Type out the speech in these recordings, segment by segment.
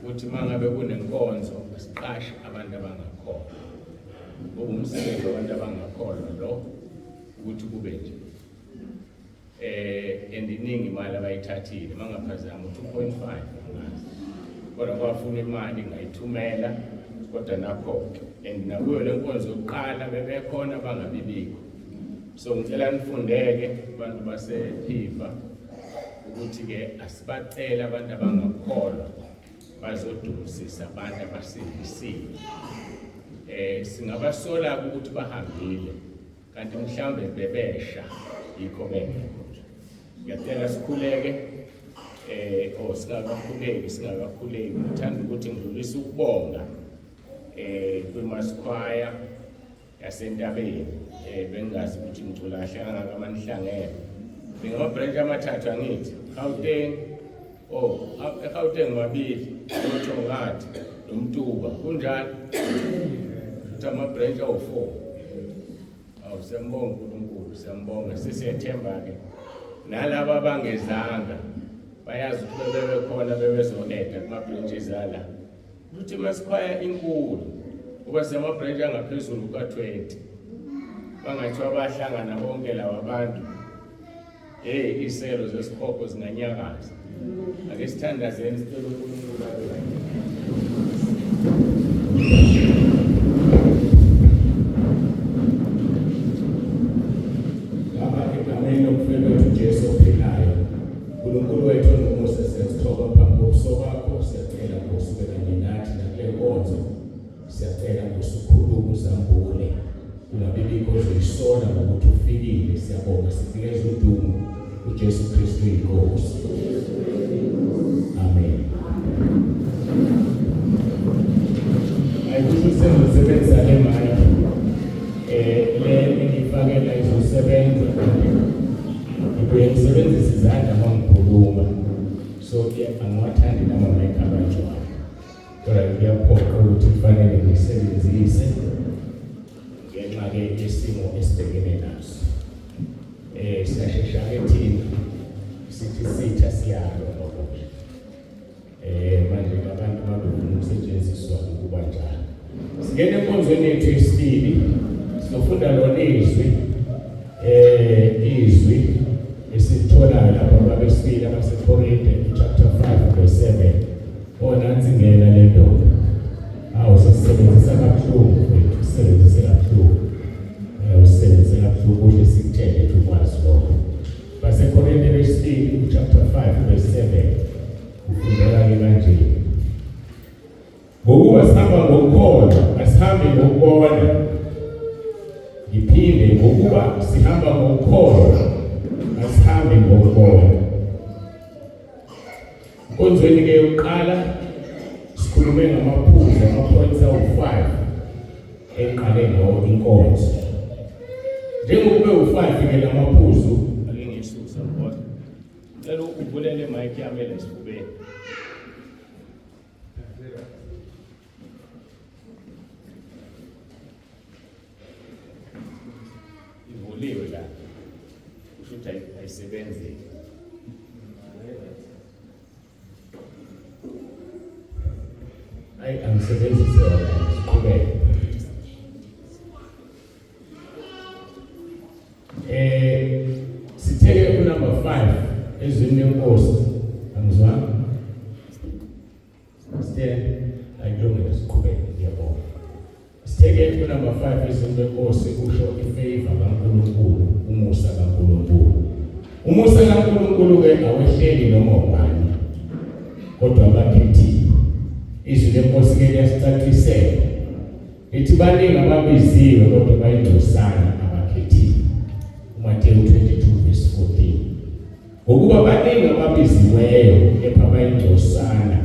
ukuthi mangabe kunenkonzo siqashe abantu abangakholwa. Umsebenzi wabantu abangakholwa lo ukuthi kube nje. Endiningi imali abayithathile mangaphazama 2.5 kodwa kwafuna imali ngayithumela kodwa nakho and nakuyo lenkonzo yokuqala bebekhona bangabibikho. So ngicela nifundeke abantu basePhiva ukuthi ke asibacela abantu abangakholwa bazodumisisa abantu abasindisiwe. Singabasola ukuthi bahambile kanti mhlawumbe bebesha yikho bengekho. Ngiyacela sikhuleke singakakhuleki ngithanda ukuthi ngidlulise ukubonga kwiMasikhwaya yasentabeni bengazi ukuthi ngicula kahle kangaka manihlangene ngingama-branch amathathu angithi Gauteng eGauteng mabili uThongati noMtuba kunjani ukuthi ama-branch awu-4. Siyambonga uNkulunkulu, siyambonga sisiyethemba-ke nalabo abangezanga bayazi ukuthi bebekhona bebezo-eda kuma-branches ala ukuthi iMasikhwaya inkulu kuba sema-branch angaphezulu ka-20 bangathiwa bahlangana bonke laba bantu iselo zesikhopho zinganyakaza. Ake sithandazeni sicela uNkulunkulu uNkulunkulu wethu onomusa siyazithoba phambi kobuso bakho, siyacela ngosubelane nathi nakule nkonzo, siyacela ngosukhulumu zambule ungabibikho ozoyisola ngokuthi ufikile. Siyabonga sinikeza udumo uJesu Kristu inkosi. Amen. Ayikuthi sengisebenza le mali le ngifakela izosebenza ngisebenzisa izandla mangikhuluma, so angiwathandi nama-mic abanjalo kodwa kuyaphoqa ukuthi kufanele ngisebenzise ngenxa-ke yesimo esibhekene naso. Siyashesha-ke thina sithi sitha siyalo ngokusha manje abantu babefuna ukusetshenziswa ukuba njalo. Singene enkonzweni yethu yesibili sizofunda lona izwi esitholayo lapha babesibili abaseKorinte chapter 5 verse 7. Nansi ngena le ndoda sisebenzisa kabuhlungu wethu, sisebenzise kabuhlungu usebenzise kabuhlungu ukuthi sikuthele ukwazi lokho. BaseKorinte besibili chapter 5 verse 7 ufundeka-ke kanje: ngokuba sihamba ngokukholwa asihambi ngokubona. Ngiphinde, ngokuba sihamba ngokukholwa asihambi ngokubona. Enkonzweni-ke yokuqala sikhulume ngamaphuzu ama-points awu-5 eqale ngawo inkonzo. Njengokube u-5-ke lamaphuzu ake ngiyisusa ngoba ngicela uvulele mic yami lesifubeni. Ivuliwe la kusho ukuthi ayisebenzi. Angisebenzise yona siqhubeke. Sitheke kunumber 5 ezwini lenkosi. Angizwanga ayilungile siqhubeke. Ngiyabonga. Sitheke kunumber 5 ezwini lenkosi kusho ifavor kaNkulunkulu, umusa kaNkulunkulu. Umusa kaNkulunkulu-ke awehleli noma ubani kodwa abakhethiwe. Izwi lenkosi-ke liyasicacisela lithi baningi ababiziwe kodwa bayingcosana abakhethiwe. uMateyu 22 verse 14. Ngokuba baningi ababiziweyo kepha bayingcosana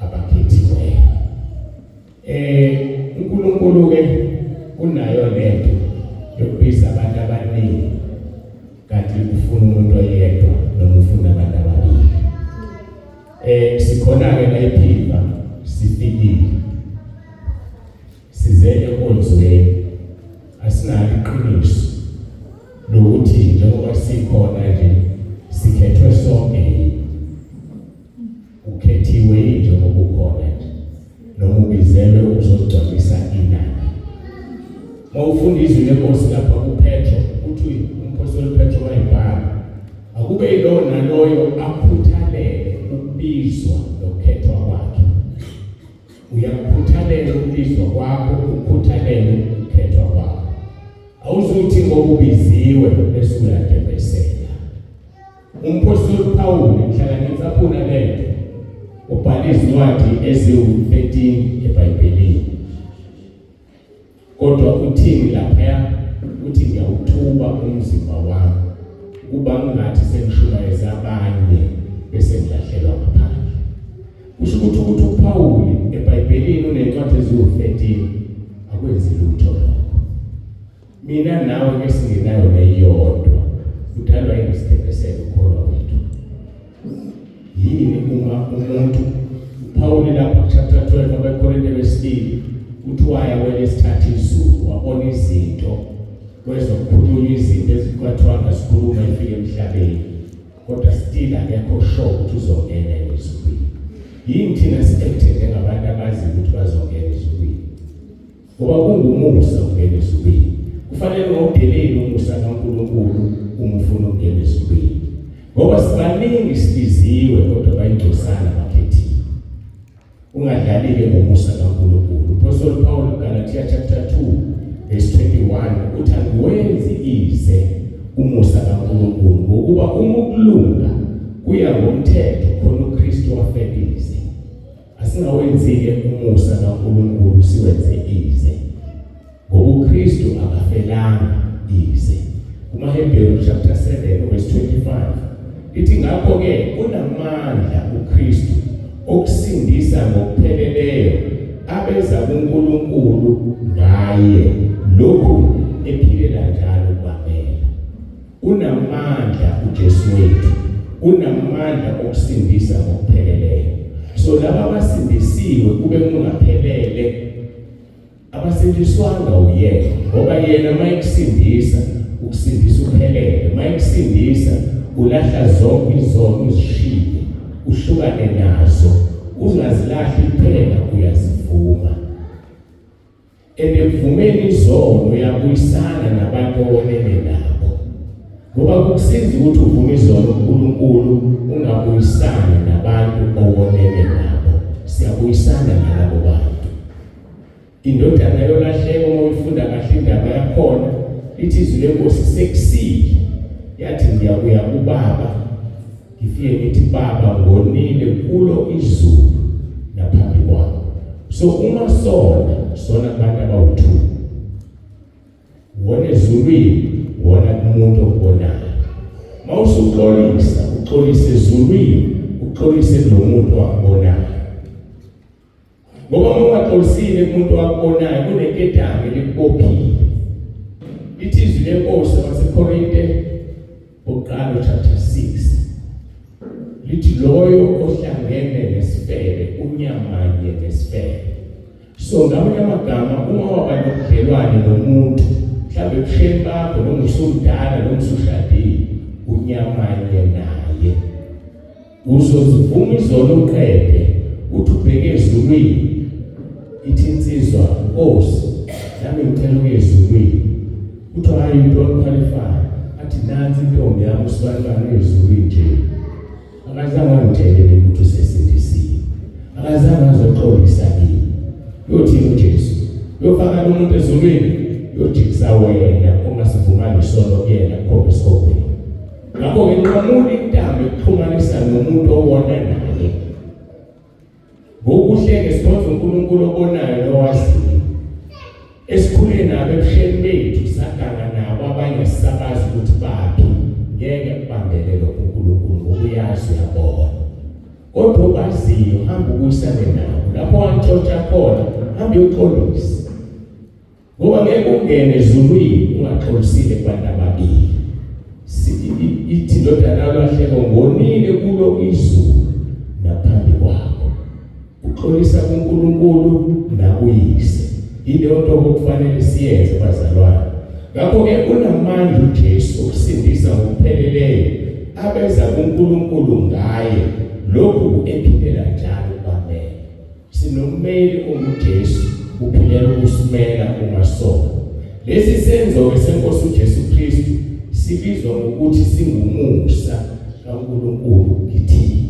abakhethiweyo. uNkulunkulu-ke unayo lento yokubiza abantu abaningi kanti ufuna umuntu oyedwa noma ufuna abantu ababili. Sikhona-ke la ePhiva sifikile sizele enkonzweni, asinalo iqiniso lokuthi njengoba sikhona nje sikhethwe sonke ukhethiwe njengoba ukhona. ubizelwe ukuzogcwalisa inani. Mawufunda izwi lenkosi lapha kuPetro uthi umpostoli Petro wayibhala akube yilo naloyo akhuthalele ukubizwa nokukhethwa kwakhe. Uyakukhuthalela ukubizwa kwakho, ukhuthalele ukukhethwa kwakho. Awuzuthi ngoba ubiziwe bese uyadebesela. Umpostoli Paul inhlanganisa phuna lento ubhala izincwadi eziwu-13 eBhayibhelini. Kodwa uthini lapha? Uthi ngiyawuthuba umzimba wami kuba ngingathi sengishumayeza abanye bese ngilahlelwa ngaphandle. Kusho ukuthi uPaul eBhayibhelini unencwadi eziwu-13 akwenzi lutho lokho. Mina nawe ke singenayo neyodwa. Kudalwa yisithembeselo ukholwa wethu. Yini uma umuntu uPaul lapha chapter 12 abaKorinte besibili uthi wayawela isithatha izulu wabona izinto kwezokukhulunywa izinto ezikwathwanga sikhuluma ifike emhlabeni kodwa still akekho sure ukuthi uzongena ezulwini. Yini thina sithethe njengabantu abazi ukuthi bazongena ezulwini? Ngoba kungumusa ukungena ezulwini. Kufanele udelele umusa kaNkulunkulu uma ufuna ukungena ezulwini. Ngoba sibaningi sibiziwe kodwa bayingcosana bakhethiwe. Ungadlali-ke ngomusa kaNkulunkulu. Apostle Paul Galatia chapter 2 verse 21 uthi angiwenzi ize umusa kaNkulunkulu ngokuba uma ukulunga kuya ngomthetho khona uKristu wafelize. Asingawenzi-ke umusa kaNkulunkulu siwenze ize. Ngoba uKristu akafelanga ize. KumaHebheru chapter 7 verse 25 ithi ngakho-ke unamandla uKristu okusindisa ngokupheleleyo abeza kuNkulunkulu ngaye lokhu ephilela njalo kwamela. Unamandla uJesu wethu, unamandla okusindisa ngokupheleleyo. So laba abasindisiwe kube kungaphelele abasindiswanga uyena ngoba yena mayekusindisa ukusindisa uphelele, mayekusindisa ulahla zonke izono uzishiye uhlukane nazo ungazilahli kuphela uyazivuma. Ekuvumeni izono uyabuyisana nabantu owonene nabo. Ngoba kukusiza ukuthi uvume izono uNkulunkulu ungabuyisani nabantu owonene nabo. Siyabuyisana nalabo bantu. Indodana yolahleko uma uyifunda kahle indaba yakhona ithi izwi lenkosi sekusile yathi ngiyakuya kuBaba ngifike ngithi Baba ngonile kulo izulu naphambi kwakho. So uma sona kubantu abawu-2 wona ezulwini wona kumuntu okubonayo. Mawusuxolisa uxolise ezulwini uxolise kulo muntu wakubonayo. Ngoba uma ungaxolisile kumuntu wakubonayo kuneketanga elikubophile. Lithi izwi lenkosi laseKorinte oqala chapter 6 lithi loyo ohlangene nesifebe unyamanye nesifebe. So ngamanye amagama uma waba nobudlelwane nomuntu mhlawumbe ebusheni bakho noma usumdala noma usushadile unyamanye naye. Uzozivuma izono uqede uthi ubheke ezulwini ithi insizwa Nkosi nami ngicela ukuya ezulwini. Uthi hayi you don't qualify. Athi nansi intombi yami usibalibane ezulwini nje. Akazange angitshele ukuthi usesindisiwe. Akazange azoxolisa kimi. Yothi uJesu yofaka lo muntu ezulwini yojikisa wena ongasivumani isono kuyena khombe isikhopheni. Ngakho-ke nqamula intambo ekuxhumanisa nomuntu owona naye. Ngokuhleke sikhonza uNkulunkulu obonayo nowaziyo. Esikhule nabo ebusheni bethu saganga nabo abanye sisabazi ukuthi baphi. Ngeke kubambele lokho uNkulunkulu ngokuyazi uyabona. Kodwa obaziyo hamba ubuyisane nabo. Lapho wantshontsha khona hamba uyoxolisa. Ngoba ngeke ungene ezulwini ungaxolisile kubantu ababili. Ithi indodana yolahleko ngonile kulo izulu naphambi kwakho. Uxolisa kuNkulunkulu nakuyise. Ile nto okufanele siyenze bazalwane. Ngakho-ke unamandla uJesu okusindisa ngokupheleleyo abeza kuNkulunkulu ngaye lokhu ephilela njalo kwamele. Sinommeli onguJesu uphilela ukusimela umasonto. Lesi senzo esenkosi uJesu Kristu sibizwa ngokuthi singumusa kaNkulunkulu kithina.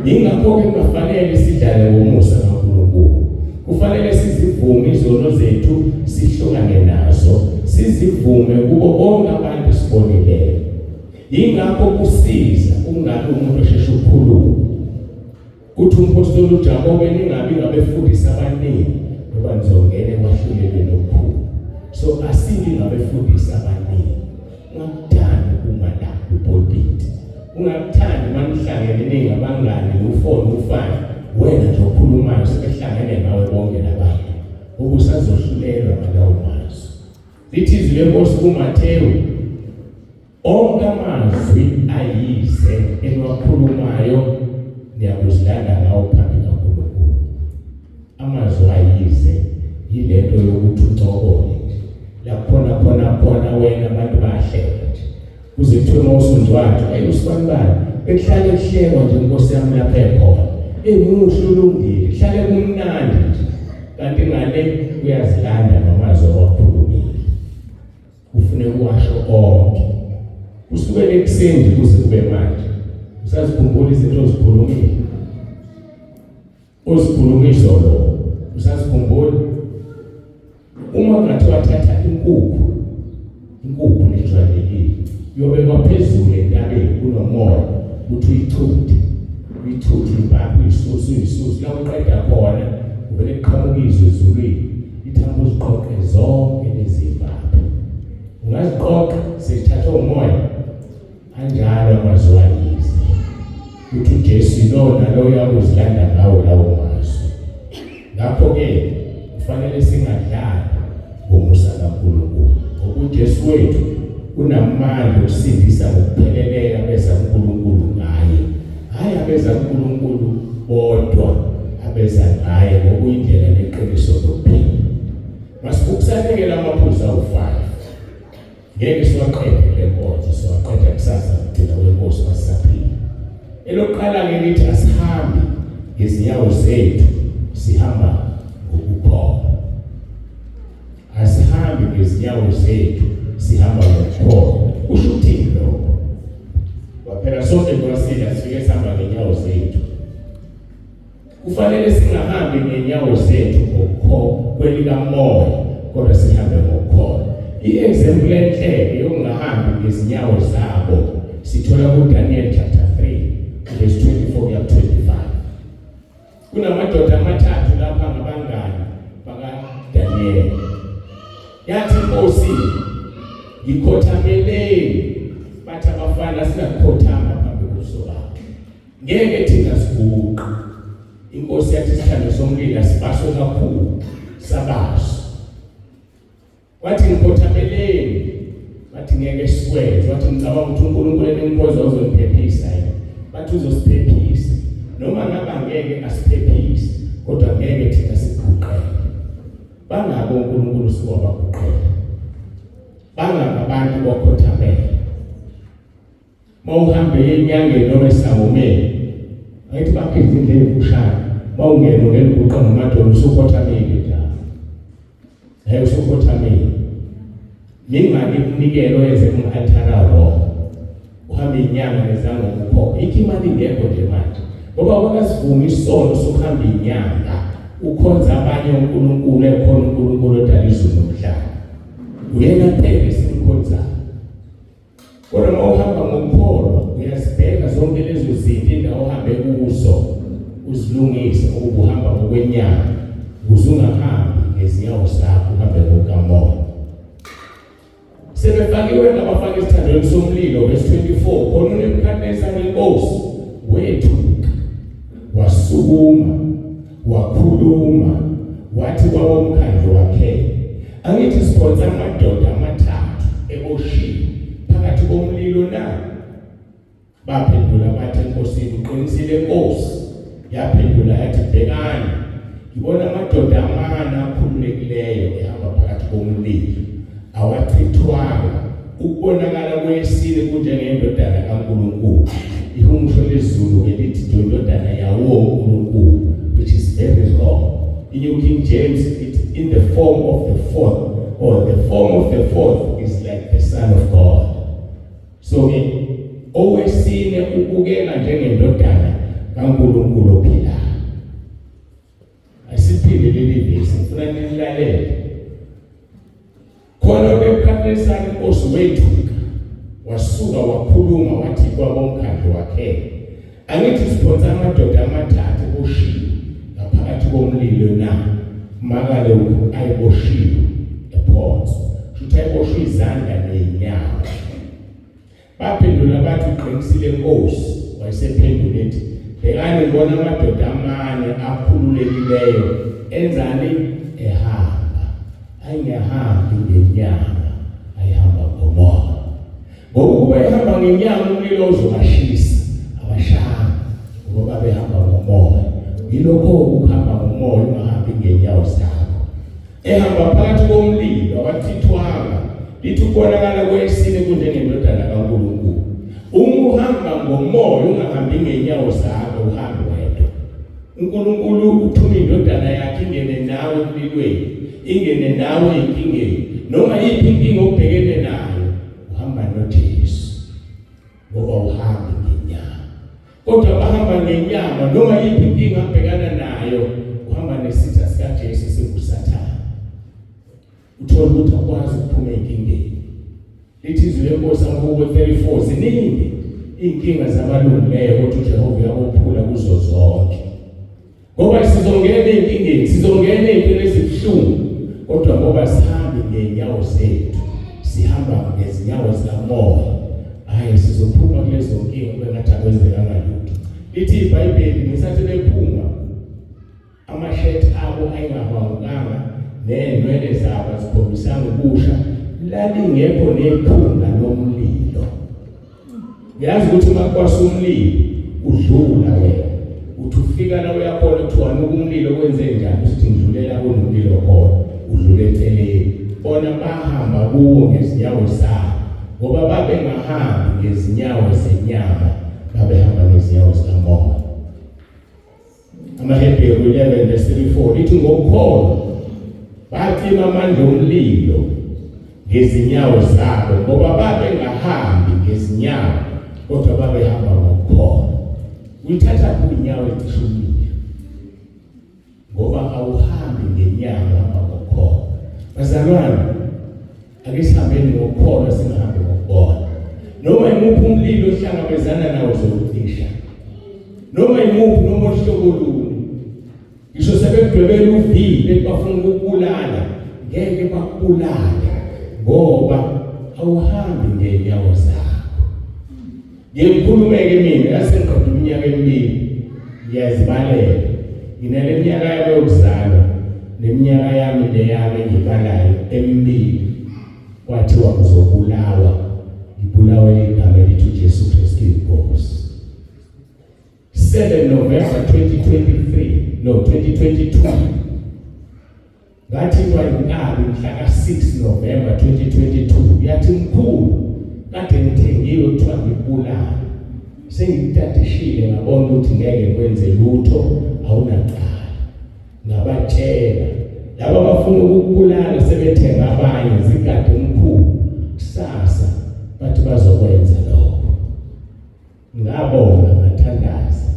Ingakho ke kufanele sidlale ngomusa kaNkulunkulu. Kufanele sizivume izono zethu sihlukane nazo, sizivume kubo bonke abantu sibonileyo. Ingakho kusiza ungabe umuntu osheshe ukukhuluma. Uthi umpostoli uJakobe ningabi ngabefundisa abaningi ngoba nizongena ekwahlulelwe nokukhulu. So asingi ngabefundisa abaningi. Ungakuthandi uma la upulpit. Ungakuthandi manihlangene ningabangani ufone ufane wena nje okhulumayo sebehlangene nawe bonke labantu. Ukusazohlulelwa ngalawo mazwi. Lithi izwi lenkosi kuMateyu onke amazwi ayize eniwakhulumayo niyakuzilanda ngawo phambi kaNkulunkulu. Amazwi ayize yilento yokuthi uncokole khona wena abantu bayahleka nje kuze kuthiwe mawusunjwathi ayusibanibani bekuhlale kuhlekwa nje inkosi yami lapha ekhona muhle ulungile kuhlale kumnandi nje kanti ngale uyazilanda namazwi awakhulumile kufuneka uwasho onke kusukela ekuseni kuze kube manje usazikhumbula izinto ozikhulume izolo usazikhumbula uma ngathi wathatha inkukhu nejwayelekile yobekwa phezulu entabeni kunomoya uthi uyithuthe impapho isusu la uqeda khona uvele kuqhamuka izwi ezulwini ithambo uziqoqe zonke lezi impapho ungaziqoqa sezithathwa umoya kanjalo amazwi ayize uthi uJesu lona lo uyakuzilanda ngawo lawo mazwi. Ngakho-ke kufanele singadlali ngomusa kaNkulunkulu ngoba uJesu wethu unamandla okusindisa ngokupheleleyo abeza uNkulunkulu ngaye, hhayi abeza uNkulunkulu bodwa, abeza ngaye ngokuyindlela neqiniso lokuphila. Masibukusanekela amaphuzu awu-5 ngeke siwaqede le nkonzo, siwaqeda kusasa kugcina kwenkosi masisaphila. Elokuqala-ke lithi asihambi ngezinyawo zethu, sihamba ngokukholwa. Asihambi ngezinyawo zethu, sihamba ngokukholwa. Kusho ukuthini lokho? Waphela sonke kwasila sifike sihamba ngenyawo zethu. Kufanele singahambi ngenyawo zethu kwelikamoya, kodwa sihambe ngokukholwa. I-example enhle yokungahambi ngezinyawo zabo sithola kuDaniel chapter 3 verse 24 kuya 25. Kunamadoda amathathu lapha ngabangani bakaDaniel. Yathi inkosi ngikhothameleni, bathi abafana singakhothama phambi kobuso bakhe. Ngeke thina siguqe. Inkosi yathi isithando somlilo sibaswe kakhulu sabaso. Wathi ngikhothameleni, bathi ngeke sikwenze. Wathi ngicabanga ukuthi uNkulunkulu enenkozo uzoniphephisa yini. Bathi uzosiphephisa. Noma ngaba ngeke asiphephise, kodwa ngeke thina siguqele. Bangabo uNkulunkulu siwabaguqela. Bangabo abantu bokhothamela. Mawuhambe enyangeni noma esangomeni, ayithi bakhe izindlela efushane. Mawungena ngeguqa ngomadolo usukhothamile njalo. Usukhothamile. Ningani umnikelo eze kuma-altar wrong. Uhambe inyanga nezango ukukhokha. Ikho imali ngekho nje manje. Ngoba wakasivuma isono sokuhamba inyanga ukhonza abanye uNkulunkulu ekhona uNkulunkulu odala izulu nomhlaba. Uyena kuphela esimkhonzayo. Kodwa uma uhamba ngokukholwa uyazibheka zonke lezo zinto indawo ohambe kuzo uzilungise ukuba uhamba ngokwenyanga ukuze ungahambi ngezinyawo zakho uhambe ngokamoya. Sebefakiwe ngabafaka isithandweni somlilo verse 24 khona uNebukadneza inkosi wethuka wasukuma wakhuluma wathi kwabomkhandlu wakhe angithi sikhonza amadoda amathathu eboshiwe phakathi komlilo na. Baphendula bathi enkosini uqinisile Nkosi. Yaphendula yathi bhekani ngibona amadoda amane akhululekileyo ehamba phakathi komlilo awachithwanga ukubonakala kwesine kunjengendodana kaNkulunkulu. Ihumuso lezulu elithi indodana yawo uNkulunkulu, which is very wrong. In New King James, it's in the form of the fourth, or the form of the fourth is like the Son of God. So owesine ubukeka njengendodana kaNkulunkulu ophilayo. Asiphinde leli vesi ngifuna nilalele. Khona beqhathanisana inkosi wethuka wasuka wakhuluma wathi kwabomkhandlu wakhe, angithi siphonsa amadoda amathathu oshiwe ngaphakathi komlilo na makale ayiboshiwe ephonsi futhi ayiboshiwe izandla neenyawo. Baphendula bathi uqinisile Nkosi. Wayesephendula ethi, bhekani ngibona amadoda amane akhululekileyo enzani ehamba, ayingahambi ngenyama, ayihamba ngomoya. Ngokuba ehamba ngenyama umlilo uzobashisa abashaya, ngoba behamba ngomoya. Yilokho ukuhamba ngomoya ungahambi ngenyawo zakho. Ehamba phakathi komlilo abathithwanga, lithi ukubonakala kwesine kunjengendodana kaNkulunkulu. Uhamba ngomoya ungahambi ngenyawo zakho, uhambe wedwa. uNkulunkulu uthuma indodana yakhe ingene nawe emlilweni, ingene nawe enkingeni. Noma yiphi inkinga obhekene nayo, uhamba noJesu. Ngoba uhambi ngenyama. Kodwa bahamba ngenyama, noma yiphi inkinga abhekana nayo, uhamba nesitha sikaJesu singuSathane. Uthola ukuthi akwazi ukuphuma enkingeni. Lithi izwi leNkosi Mkubo 34 ziningi inkinga zabalungileyo, kodwa uJehova uyakuphula kuzo zonke. Ngoba sizongena enkingeni, sizongena ezintweni ezibuhlungu, kodwa ngoba sihambi ngenyawo zethu, sihamba ngezinyawo zikamoya, hayi sizophuma kulezo nkinga kube ngathi akwenzekanga lutho. Lithi iBhayibheli ngesathi bephuma amashethi abo ayengavangukanga nenwele zabo zikhombisana ubusha, lalingekho nephunga lomlilo. Yazi ukuthi makwasa umlilo udlula wena, uthi ufika la uyakhona kuthiwa nokumlilo kwenze njani, usithi ngidlulela kunomlilo khona, udlule eceleni. Bona bahamba kuwo ngezinyawo zabo, ngoba babengahambi ngezinyawo zenyama, babehamba ngezinyawo zikamoya. AmaHebheru 11:34 lithi ngokukholwa batima amandla omlilo ngezinyawo zabo, ngoba babengahambi ngezinyawo, kodwa babehamba ngokukholwa. Uyithatha kunyawo ecishuliwe, ngoba awuhambi ngenyama, uhamba ngokukholwa. Bazalwane, ake sihambeni ngokukholwa, singahambi ngokubona. Noma imuphi umlilo ohlangabezana nawo uzowucisha, noma imuphi noma uhlobo luni. Ngisho sebekudwebela uvile bafuna ukukubulala, ngeke bakubulale, ngoba awuhambi ngenyawo zakho. Ngikhulumeke mina yasengiqeda iminyaka emibili, ngiyazibalela. Nginale minyaka yami yokuzalwa neminyaka yami leyami engibalayo emibili. Kwathiwa ngizobulawa, ngibulawe igama elithi uJesu Kristu inkosi. 7 November 2022 ngathi kwayinkabi mhla ka-6 November 2022 yathi mkhulu kade ngithengiwe kuthiwa ngibulala, sengitadishile ngabona ukuthi ngeke kwenze lutho, awunacala. Ngabatshela laba bafuna ukukubulala sebethenga abanye zigade umkhulu, kusasa bathi bazokwenza lokho. Ngabonga ngathandaza,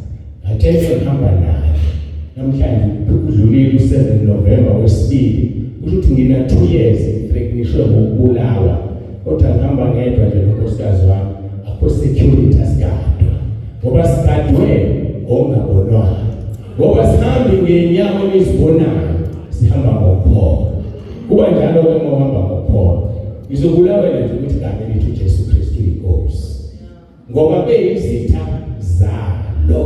ngatshela ngihamba naye. Namhlanje udlulile u-7 November wesibili, ukuthi ngina 2 years ngipregnishwe ngokubulawa, kodwa ngihamba ngedwa nje nonkosikazi wami, akho security asigadwa, ngoba sigadwe ongabonwayo. Ngoba sihambi ngenyawo nizibonayo, sihamba ngokukholwa. Kuba njalo ke uma uhamba ngokukholwa, ngizobulawela nje ukuthi igama elithi uJesu Kristu inkosi, ngoba beyizitha zalo.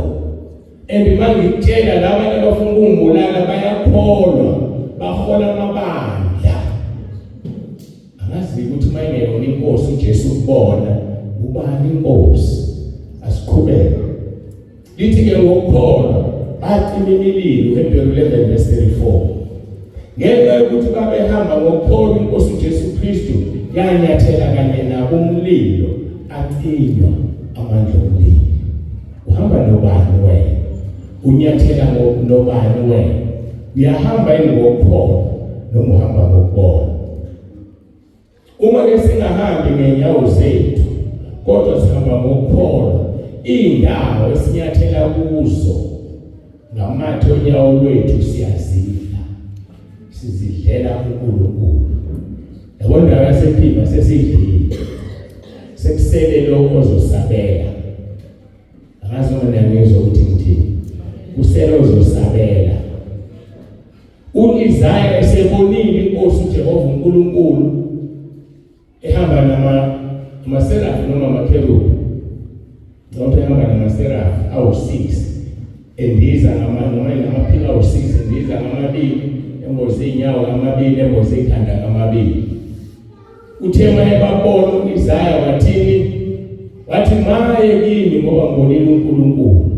And mangitshela laba abafuna ukungibulala bayakholwa, bahola amabandla. Angazi ukuthi mayengekho inkosi uJesu ukubona ubani inkosi. Asiqhubeke. Lithi ke ngokukholwa bacima imililo, uHebheru 11:34. Ngenxa yokuthi babehamba ngokukholwa inkosi uJesu Kristu yanyathela kanye nabo umlilo, acinywa amandla omlilo. Uhamba nobani wena? Unyathela nobani wena? uyahamba ngokukholwa noma uhamba ngokubona. Uma ke singahambi ngenyawo zethu kodwa sihamba ngokukholwa, indawo esinyathela kuzo ngamathe onyawo lwethu siyazidla, sizidlela uNkulunkulu. Yabona ndawo yasePhiva sesidlile, sekusele lokho ozosabela. Akazi noma ngizwe ukuthi ngithini, kusele ozosabela. U-Isaya esebonile inkosi uJehova uNkulunkulu ehamba namaserafi noma amakherubhi, noma ehamba namaserafi awu-6 endiza ngamaphiko awu-6 endiza ngamabili, emboze inyawo ngamabili, emboze ikhanda ngamabili. Uthe maye babona u-Isaya wathini? Wathi maye kimi ngoba ngibonile uNkulunkulu,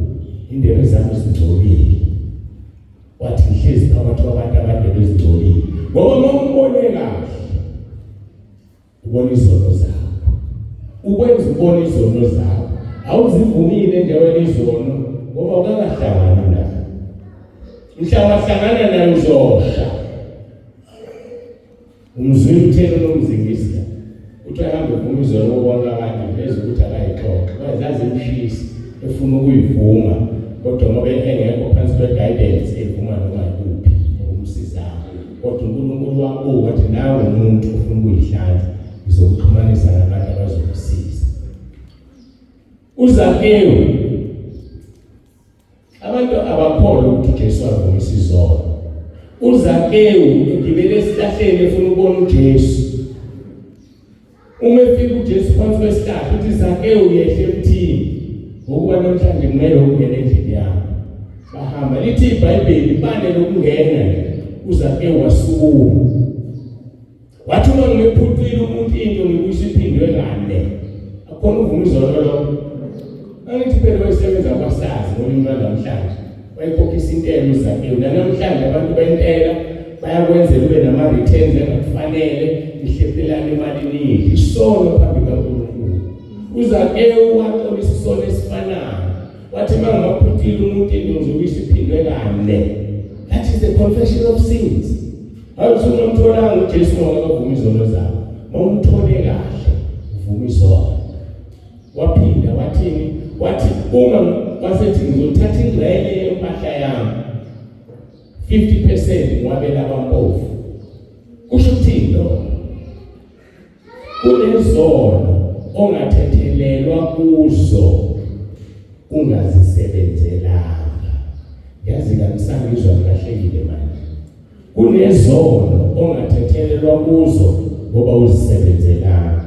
indebe zami zingcolile. Wathi ngihlezi phakathi kwabantu abandebe ezingcolile. Ngoba uma umbone kahle ubona izono zakho, ukwenza ubona izono zakho, awuzivumile endaweni izono ngoba ukakahlangana nayo. Mhla wahlangana nayo uzosha. Umzwili uthele nomzingisi uthi ahambe uvuma izono bonke abantu lezi ukuthi akayixoxe, bazazi imshisi efuna ukuyivuma kodwa ngoba engekho phansi kwe-guidance evuma noma yikuphi ukumsizayo. Kodwa uNkulunkulu wabuka wathi nawe umuntu ufuna ukuyihlanza, izokuxhumanisa nabantu abazokusiza. uZakewu, abantu abakholwa ukuthi uJesu wavumisa izono. uZakewu egibele esihlahleni efuna ukubona uJesu. Uma efika uJesu phansi kwesihlahla uthi Zakewu yehle emthini ngokuba namhlanje kumele ungene endlini yakho. Bahamba lithi iBhayibheli ibane lokungena uZakewu wasukuma. Wathi uma ngimephuthile umuntu into ngikuyisiphindwe kane. Akhona uvuma izono lo. Angithi phela wayesebenza kwasazi ngolimi lwanamhlanje. Wayekhokhisa intela uZakewu. Namhlanje abantu bayintela bayakwenzela ube nama-returns engakufanele, ihlephelane emalini, isono phambi kaNkulunkulu. uZakewu waxolisa isono esifanayo. Wathi uma ngingaphuthile umuntu into ngizokuyisiphindwe kane. That is the confession of sins. Awusumtholanga uJesu ngoba akavuma izono zakho. Mawumthole kahle, uvuma izono. Waphinda wathini? Wathi uma wasethi ngizothatha ingxenye yempahla yami 50% ngiwabela abampofu. Kusho ukuthini lo? Kunezono ongathethelelwa kuzo ungazisebenzelanga. Yazi ngisangizwa kahlekile manje. Kunezono ongathethelelwa kuzo ngoba uzisebenzelanga.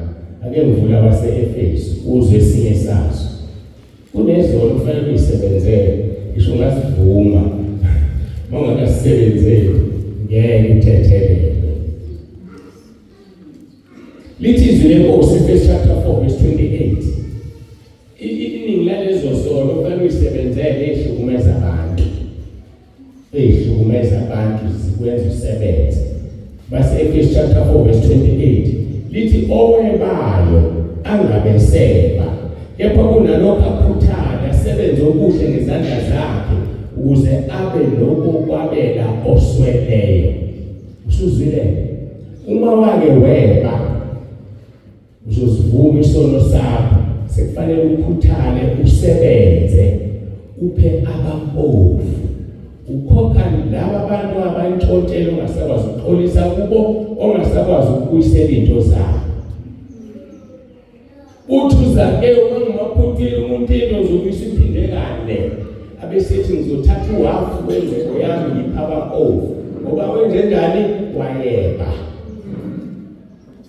Ake ngivula abase-Efesu uzwe esinye sazo. Kunezono kufanele uyisebenzele, ngisho ungazivuma. Uma ungakasebenzeli ngeke uthethelele. Lithi izwi lenkosi Efesu chapter 4 verse 28. Iningi lalezo zono kufanele uyisebenzele ehlukumeza abantu. Ehlukumeza abantu zikwenza usebenze. Base Efesu chapter 4 verse 28. Lithi owebayo angabeseba, kepha kunalokho akhuthala asebenze okuhle ngezandla zakhe ukuze abe lokukwabela osweleyo. Usuzwile? Uma wake weba uzozivuma isono sakho, sekufanele ukhuthale usebenze uphe abampofu. Ukhokha laba abantu abantshontshela ongasakwazi ukuxolisa kubo, ongasakwazi ukubuyisela into zabo. Uthi uZakewu uma ngimaphuthile umuntu into ngizokuyisiphinde kane. Abesethi ngizothatha uhafu wenzeko yami ngipha abampofu. Ngoba wenze njani? Wayeba.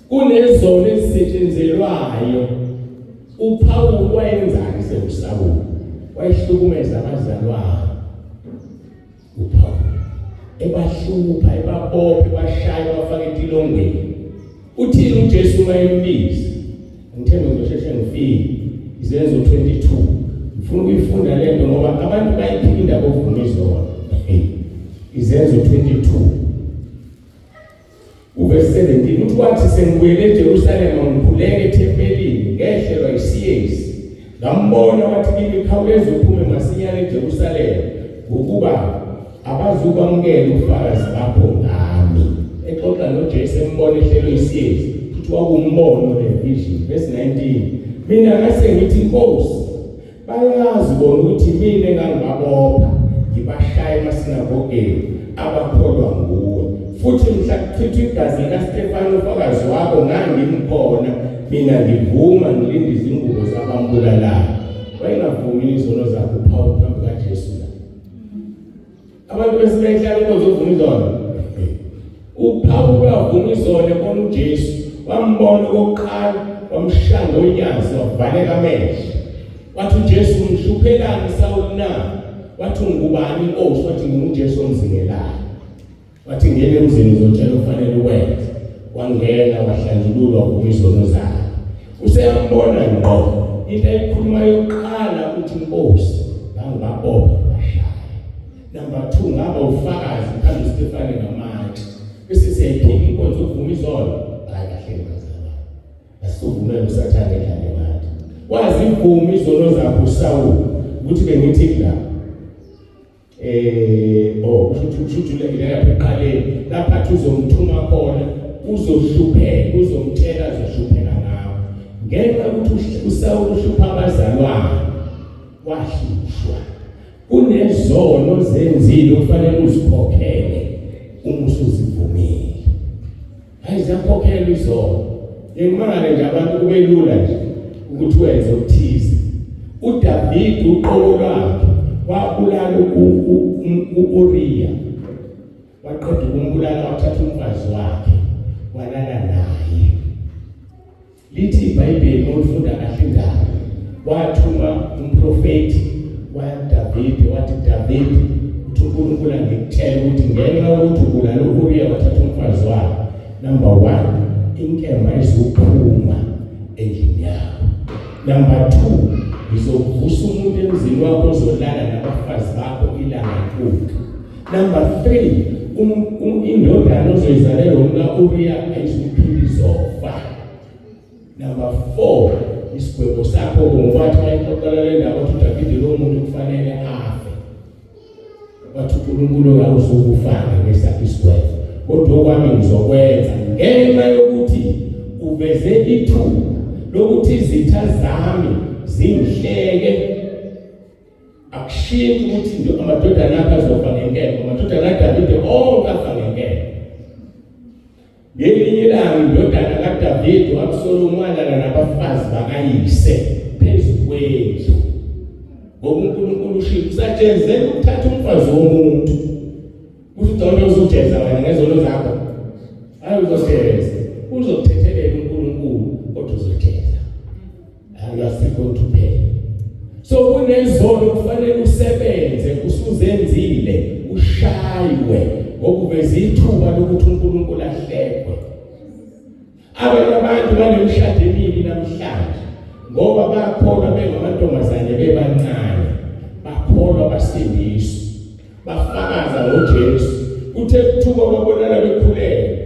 Kunezono ezisetshenzelwayo. uPawulu wayenzani sekusabula? Wayehlukumeza abazalwane. uPawulu ebahlupha, ebabopha, ebashaya, bafaka etilongweni. Uthini uJesu uma embiza? Ngithemba ngizosheshe ngifike Izenzo 22. Ngifuna ukuyifunda lento ngoba abantu bayiphinda bovuma izono. Izenzo 22 uverse 17 uthi wathi sengibuyele eJerusalema ngikhuleka ethempelini ngehlelwa isiyezi. Ngambona wathi kimi khawuleza uphume masinyane eJerusalema ukuba abazukwamukela ubufakazi bakho ngami. Exoxa noJesu embona ehlelo isiyezi futhi wakumbono le-vision. Verse 19, mina ngase ngithi Nkosi, bayazi bona ukuthi mina engangibabopha ngibashaya emasinagogeni abakholwa nguwe, futhi mhla kuchithwa igazi likaStefano ufakazi wakho ngangimkhona, mina ngivuma ngilinde izingubo zabambulalayo. Wayengavumi izono zakho uPawulu phambi kaJesu la. Abantu besebehlala inkonzo yokuvuma izono. uPawulu wavuma izono ebona uJesu, wambona okokuqala, wamshanga onyazi, wavaleka amehlo. Wathi uJesu, ngihluphekani Sawuli na? Wathi ngubani Nkosi? Wathi nginguJesu omzingelayo. Wathi ngene emzini uzotshela ufanele uwenze. Wangena wahlanjululwa wavuma izono zakhe. Useyambona ngqo into ayikhuluma yokuqala ukuthi Nkosi ngangibabopha bashaya. Number 2, ngaba ufakazi phambi Stefane ngamatshe. Bese siyayiphika inkonzo yokuvuma izono. Hayi kahle ngazalwa. Asivumele usathane edlale ngathi. Wazi ivuma izono zakho uSawuli ukuthi bengithi la ushutshulekile lapha eqaleni lapha athi uzomthuma khona uzohlupheka, uzomtshela azohlupheka ngawo. Ngenxa ukuthi uSawuli uhlupha abazalwane wahlushwa. Kunezono zenzile kufanele uzikhokhele uma usuzivumile. Hayi zakhokhela izono. Yengimangale nje abantu kube lula nje ukuthi wenze ukuthize. uDavid uqolo lwakhe wabulala uUriya, waqeda ukumbulala wathatha umfazi wakhe walala naye. Lithi iBhayibheli molifunda kahle indaba, wathuma umprofeti waDavid wathi, David, uthi uNkulunkulu angikuthele ukuthi ngenxa yokuthi ubulala uUriya wathatha umfazi wakhe, number 1, inkemba izophuma endlini yakho. Number 2, izovusa umuntu emzini wakho ozolala nabafazi bakho ilanga lonke. Number 3, indodana ozoyizalela umkaUriya ayizuphila izofa. Number 4, isigwebo sakho ngobathi bayixoxela le ndaba ukuthi uDavid lo muntu kufanele afe. Wathi uNkulunkulu akuzukufana ngesakhe isigwebo, kodwa okwami ngizokwenza ngenxa yokuthi uveze ithuba lokuthi izitha zami zingihleke. Akushintshe ukuthi amadodana akho azofa ngenkemba, amadodana kaDavide onke afa ngenkemba. Ngelinye ilanga indodana kaDavide wakuSolomon nabafazi bakayise phezu kwendlu. Ngoba uNkulunkulu ushiye usatshenzela ukuthatha umfazi womuntu. Uzodwa uzojeza wena ngezono zakho. Hayi uzosebenza. Uzokuthethelela uNkulunkulu kodwa uzojeza. You are still going to pay. So kunezono kufanele usebenze, usuzenzile, ushaywe ngokuveza ithuba lokuthi uNkulunkulu ahlekwe. Abanye abantu banemishado emibi namhlanje ngoba bakholwa bengamantombazane bebancane, bakholwa basindiswa, bafakaza ngoJesu. Uthe kuthuba babonana bekhulelwe,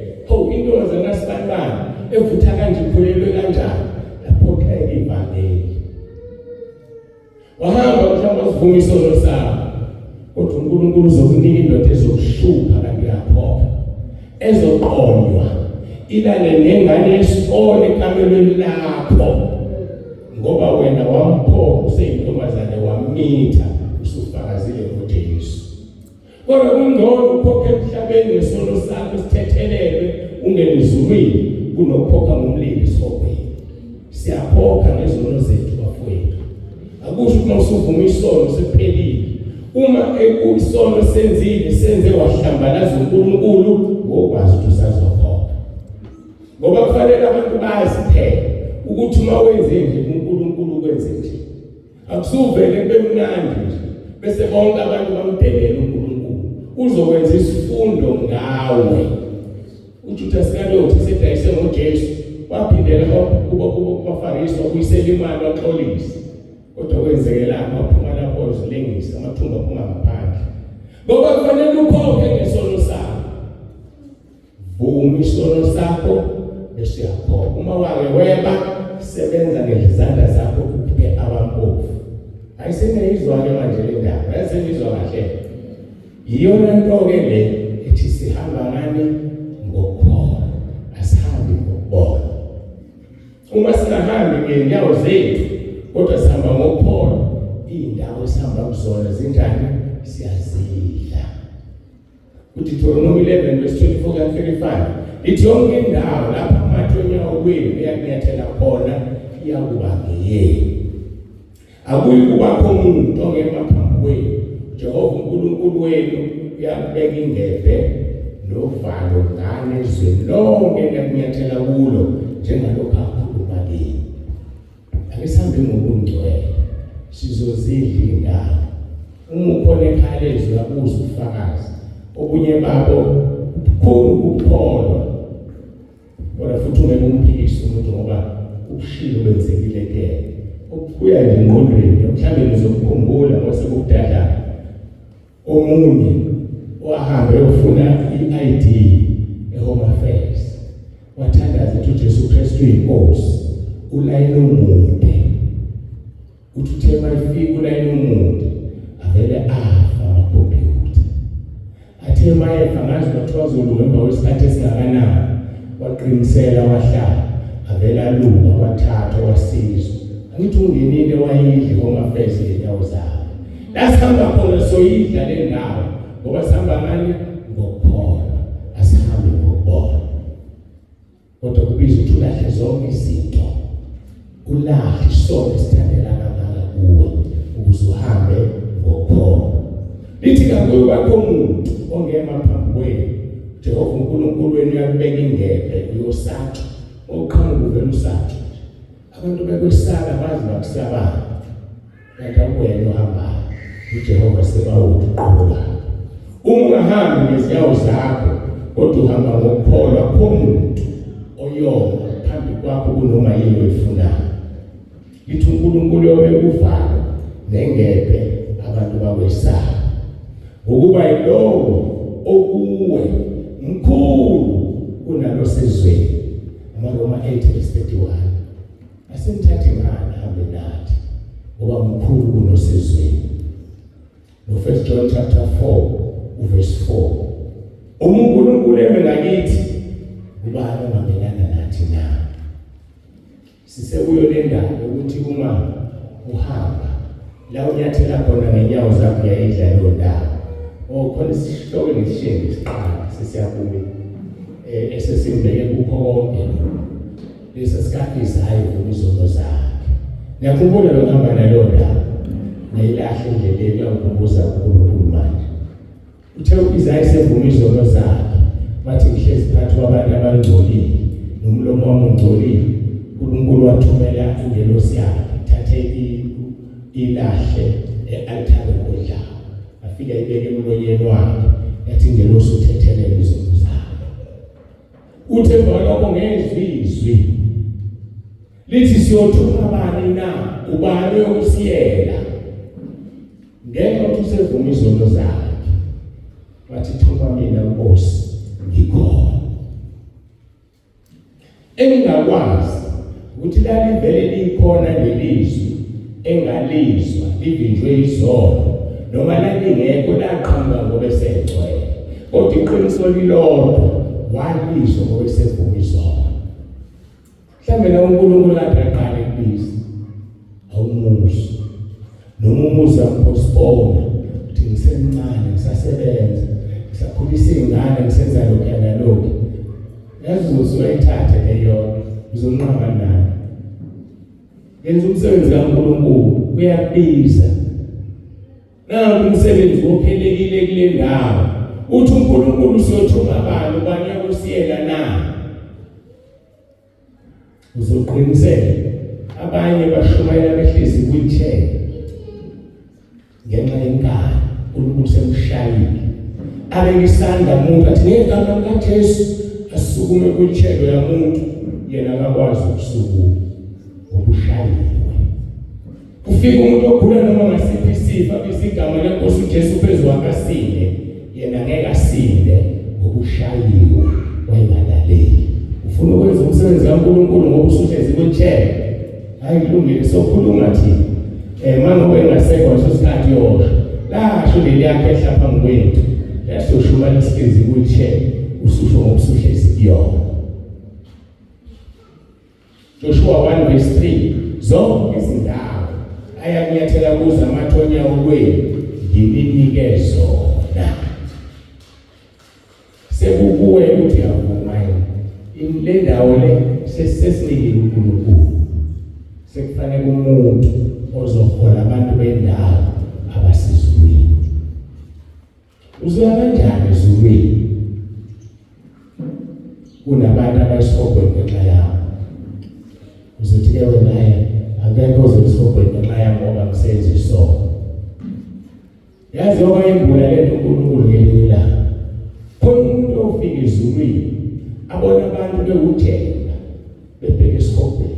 intombazane kaSibani evutha kanje ikhulelwe kanjani, laphotheka ivangeli. Wahamba mhlawumbe usivuma isono sakho, kodwa uNkulunkulu uzokunika indoda ezokuhlupha kanti uyaphupha, ezoqonywa ilale nengane yesikole ekamelweni lakho, ngoba wena wamphoqa useyintombazane wamitha usufakazile ngoJesu. Kodwa kungcono uphokhe emhlabeni ngesono sakho sithethelelwe ungene ezulwini kunokuphokha ngomlilo esikhokweni. Siyaphokha ngezono zethu bafowethu. Akusho ukuthi usuvuma isono sephelile. Uma isono senzile senze wahlambalaza uNkulunkulu, ngokwazi ukuthi usazokhokha. Ngoba kufanele abantu bazi phela ukuthi uma wenze nje uNkulunkulu kwenze nje. Akusuvele kube mnandi nje bese bonke abantu bamdelela uNkulunkulu. Uzokwenza isifundo ngawe. uJudas Iscariot sedayise ngoJesu, waphindela kubaFarisi wakuyisela imali waxolisa. Kodwa kwenzekelanga waphuma lapho uzilengisa amathumba aphuma ngaphandle. Ngoba kufanele ukhokhe ngesono sakho. Vuma isono sakho bese uyakhokha. Uma wake weba sebenza ngezandla zakho ukuphe abampofu. Ayisengizwa ke manje le ndaba, ayisengizwa kahle. iyona nto-ke le ethi sihamba ngani ngokukholwa, asihambi ngokubona. Uma singahambi ngeenyawo zethu kodwa sihamba ngokukholwa, iy'ndawo esihamba kuzona zinjani? Siyazidla. uDeuteronomy 11:24-35 ithi yonke indawo lapha amathe onyawo kwenu eyakunyathela khona iyakuba ngeyenu. Akuyi kubakho umuntu ongema phambi kwenu. Jehova uNkulunkulu wenu uyakubeka ingebhe novalo ngane ezweni lonke eyakunyathela kulo njengalokhu akhuluma kini. Ake sihambe ngobungcwele sizozidla indawo. Uma ukhona ekhaya lezwi uyabuza ubufakazi obunye babo kukhulu ukukholwa, kodwa futhi ungeke umphikise umuntu ngoba ubushilo benzekile kuyena. Okubuya nje engqondweni mhlawumbe nizokukhumbula ngoba sekudala omunye wahambe uyofuna i-ID eHome Affairs, wathandaza ukuthi uJesu Kristu uyinkosi, ulayini umude. Uthi uthe mayifika ulayini umude avele afa amakhompyutha. Athe mayefa ngazi bathiwa zolunga emva kwesikhathi esingakanani, waqinisela wahlala avele alunga wathathwa wasizwa. Angithi ungenile wayidla iHome Affairs ngenyawo zakhe. Lasihamba khona soyidla le ndawo ngoba sihamba ngani ngokukholwa, asihambi ngokubona. Kodwa kubiza ukuthi ulahle zonke izinto, ulahle isona esithandela kangaka kuwe ukuze uhambe ngokukholwa. Lithi kakuyi bakho umuntu ongema phambi kwenu, Jehova uNkulunkulu wenu uyakubeka ingebhe uyosaxa, oqhamuka uvele usaxa. Abantu bekwesaba bazi bakusabana, kanti akuwena ohambayo, uJehova sebawuthi uqobo. Uma ungahambi ngezinyawo zakho kodwa uhamba ngokukholwa, akho muntu oyoma phambi kwakho kunoma yini oyifunayo. Lithi uNkulunkulu uyobeka uvalo nengebhe abantu bakwesaba, ngokuba yilowo okuwe mkhulu kunalo sezweni. AmaRoma 8:31. Asimthathe ngani hambe nathi ngoba mkhulu kunosezweni. No 1 John 4:4. uNkulunkulu eme ngakithi, ubani ongamelana nathi na? Sisekuyo le ndaba ukuthi uma uhamba la unyathela khona ngenyawo zakho uyayidla leyo ndawo. Khona isihloko ngishinge isiqala sesiyabuye esesimbeke kukho konke lesi sikhathi izono zakhe. Ngiyakhumbula lokuhamba naleyo ndawo nayilahle endleleni yangikhumbuza uNkulunkulu manje. Uthe Izayi sevuma izono zakhe, bathi ngihlezi phakathi kwabantu abangcolile nomlomo wami ungcolile. uNkulunkulu wathumela ingelosi yakhe ithathe ilahle e-altar kodla, afika ibeke emlonyeni wakhe, yathi ingelosi uthethelela izono zakhe. Uthe emva lokho ngezwi lithi siyothuma abani na, ubani yokusiyela ngenxa yokuthi usevuma izono zakhe. Wathi thuma mina Nkosi ngikhona. Engingakwazi ukuthi lalivele likhona lelizwi engalizwa livinjwe izono noma lalingekho laqhamuka ngoba esegcwele, kodwa iqiniso lilodwa walizwa ngoba esevuma izono. Mhlawumbe la uNkulunkulu kade aqale kubiza awumuzi noma umuzi ampostpone ukuthi ngisemncane ngisasebenza ngisakhulisa iy'ngane ngisenza lokhu nalokhu. Yazi uzuyithathe leyo uzonqaba nayo. Yenza umsebenzi kaNkulunkulu uyabiza. Nangu umsebenzi ophelekile kule ndawo. Uthi uNkulunkulu usiyothuma abantu ubani yakusiyela na. Uzoqinisela abanye bashumayela behlezi kwi-chair ngenxa yenkani uNkulunkulu semshayile. Abe isandla umuntu athi ngegama likaJesu asukume kwi-chair yamuntu, yena akakwazi ukusukuma ngokushayiwe. Ufika umuntu ogula noma ngasiphi isifo isigama leNkosi uJesu phezu kwakhe asinde, yena ngeke asinde ngokushayiwe wayengalaleli. Ufuna ukwenza umsebenzi kaNkulunkulu ngoba usuhlezi kwi-chair, hayi kulungile sokhuluma thina. Manje wengasekho leso sikhathi yosho lasho leli yakhe ehlapha phambi kwethu yasoshumana isikhizi wheelchair ususho ngokusuhlezi yona. Joshua 1 verse 3 zonke izindawo ayanyathela kuzo amathonya okwenu ngininike zona. Sekukuwe ukuthi avuma yini le ndawo le sesinikile uNkulunkulu. Sekufanele umuntu ozohola abantu bendawo abasizulwini. Uzoya kanjani ezulwini kunabantu abayisihogweni ngenxa yabo? Uzothi-ke naye akekho ozesihogweni ngenxa yabo ngoba ngisenze isono. Yazi yoba imbula lento uNkulunkulu ngelinye ilanga khona umuntu ofika ezulwini abona abantu bewuthela bebheke esihogweni